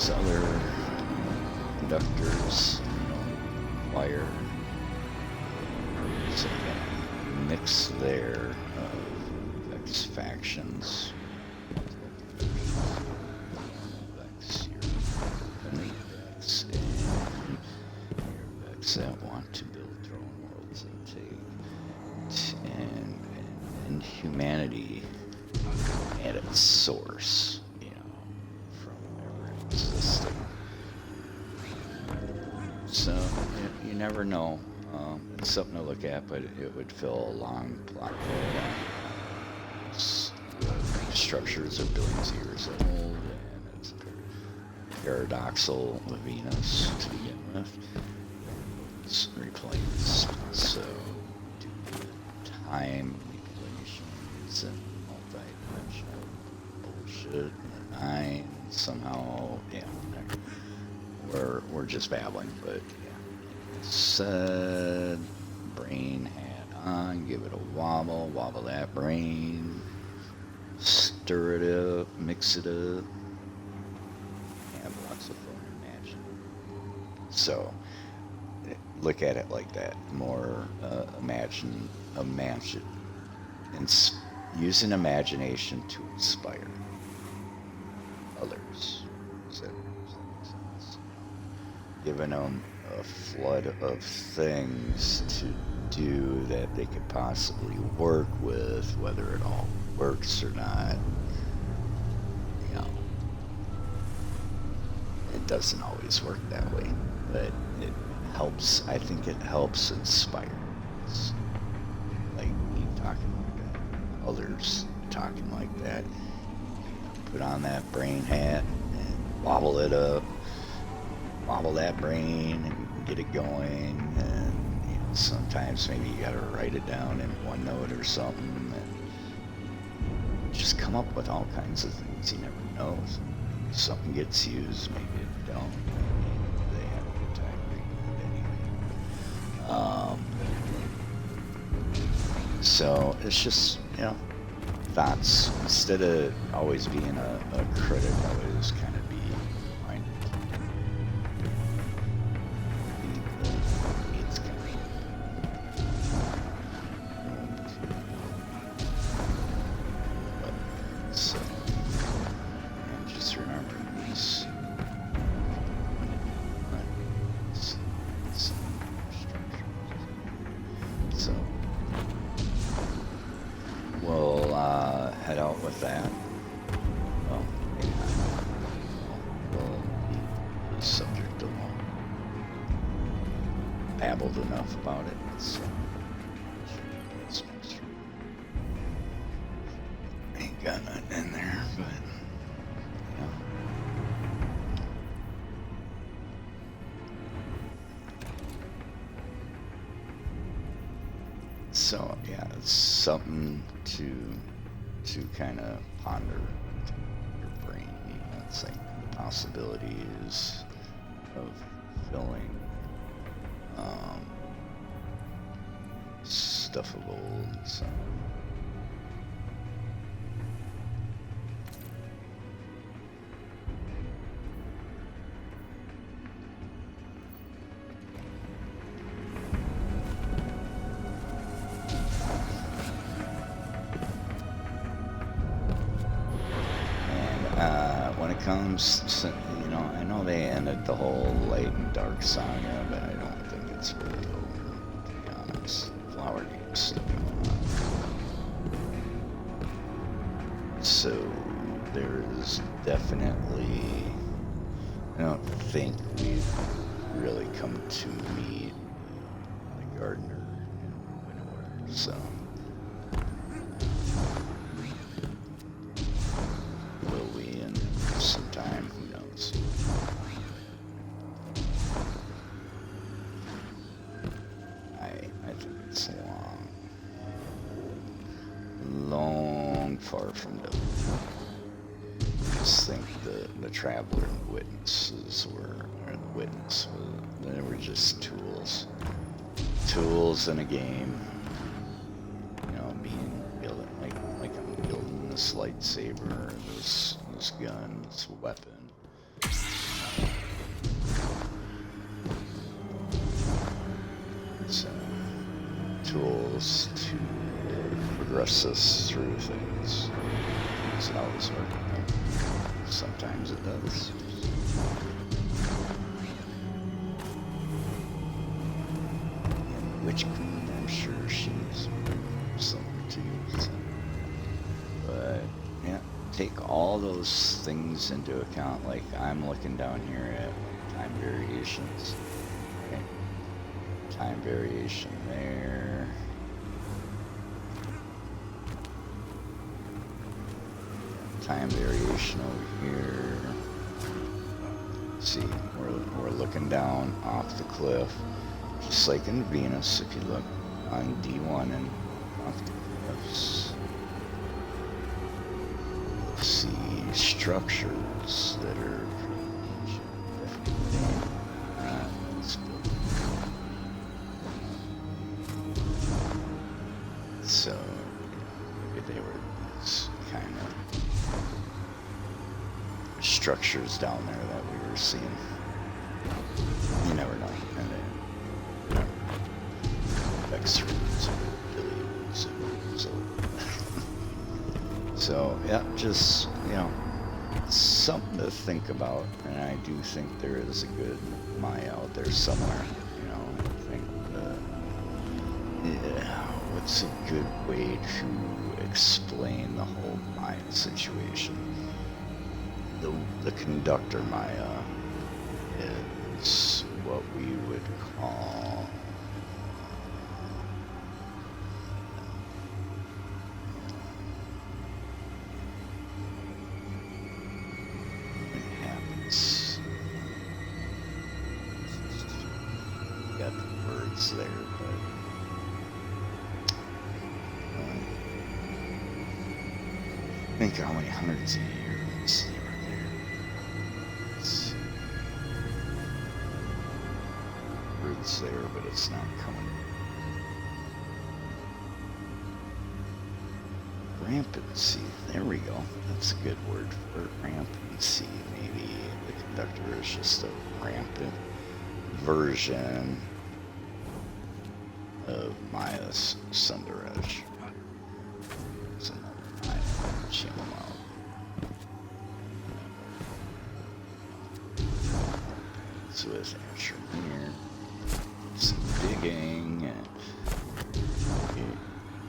S1: there's other conductors, wire. So a mix there of Vex factions. Vex, your Vex, and your Vex that want to build their own worlds and take and humanity at its source, from ever existing. So you never know. It's something to look at, but it would fill a long plot hole. The structures are billions of years old, and it's paradoxal with Venus to begin with. It's replaced, so due to time manipulations and multi-dimensional bullshit, and somehow, we're just babbling, but said brain hat on, give it a wobble that brain, stir it up, mix it up, have lots of fun imagining. So look at it like that, more imagine, using imagination to inspire others. Does that make sense? Giving them a flood of things to do that they could possibly work with, whether it all works or not. It doesn't always work that way, but it helps. I think it helps inspire. It's like me talking like that, others talking like that. Put on that brain hat and wobble it up. Wobble that brain and get it going, and sometimes maybe you gotta write it down in OneNote or something, and just come up with all kinds of things. You never know. Something gets used, maybe it don't. Maybe they have a good time reading it anyway. So it's just thoughts. Instead of always being a critic, always kind of be minded. So, and just remember these. So, we'll head out with that. Well, maybe not. We'll leave the subject alone. Babbled enough about it. So, ain't got nothing in there, but so it's something to kind of ponder your brain. It's like the possibilities of filling stuff of old and stuff. Comes, I know they ended the whole light and dark saga, but I don't think it's really over, to be honest. Flower Game's still going on. So there is definitely, I don't think we've really come to meet the gardener in Winnower, so. Sometime, who knows? I think it's long far from done. I just think the Traveler and Witnesses or the Witness, they were just tools in a game. Building like I'm building this lightsaber, this gun, this weapon. to progress us through things. It's not always work. Sometimes it does. And Witch Queen, I'm sure she's something to use. But yeah, take all those things into account. Like I'm looking down here at time variations. Okay. Time variation there. Time variation over here. See, we're looking down off the cliff, just like in Venus. If you look on D1 and off the cliffs, you'll see structures that are so maybe they were these kind of structures down there that we were seeing. You never know. And then, X-rays and billions and so yeah, just, something to think about. And I do think there is a good Maya out there somewhere. I think, what's a good way to explain the whole Maya situation? The conductor Maya is what we would call what happens. Got the words there, but think how many hundreds of years they were there. Roots there, but it's not coming. Rampancy. There we go. That's a good word for it. Rampancy. Maybe the conductor is just a rampant version of Maya's Sundaresh. It's another Maya. Check them out. So with Asher here, some digging, and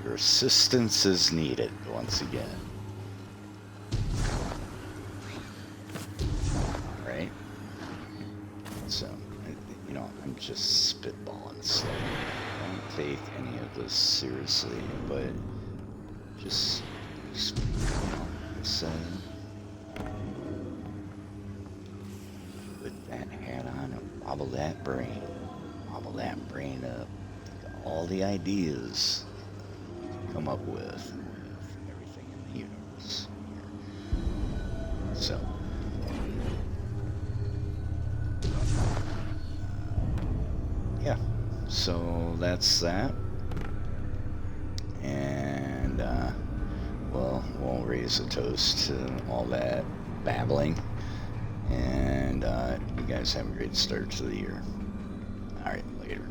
S1: your assistance is needed once again. Alright? So, I'm just spitballing stuff. Don't take any of this seriously, but just put that hat on and wobble that brain up. Think of all the ideas you can come up with everything in the universe. So, yeah, so that's that. And, we'll raise a toast to all that babbling. And you guys have a great start to the year. All right, later.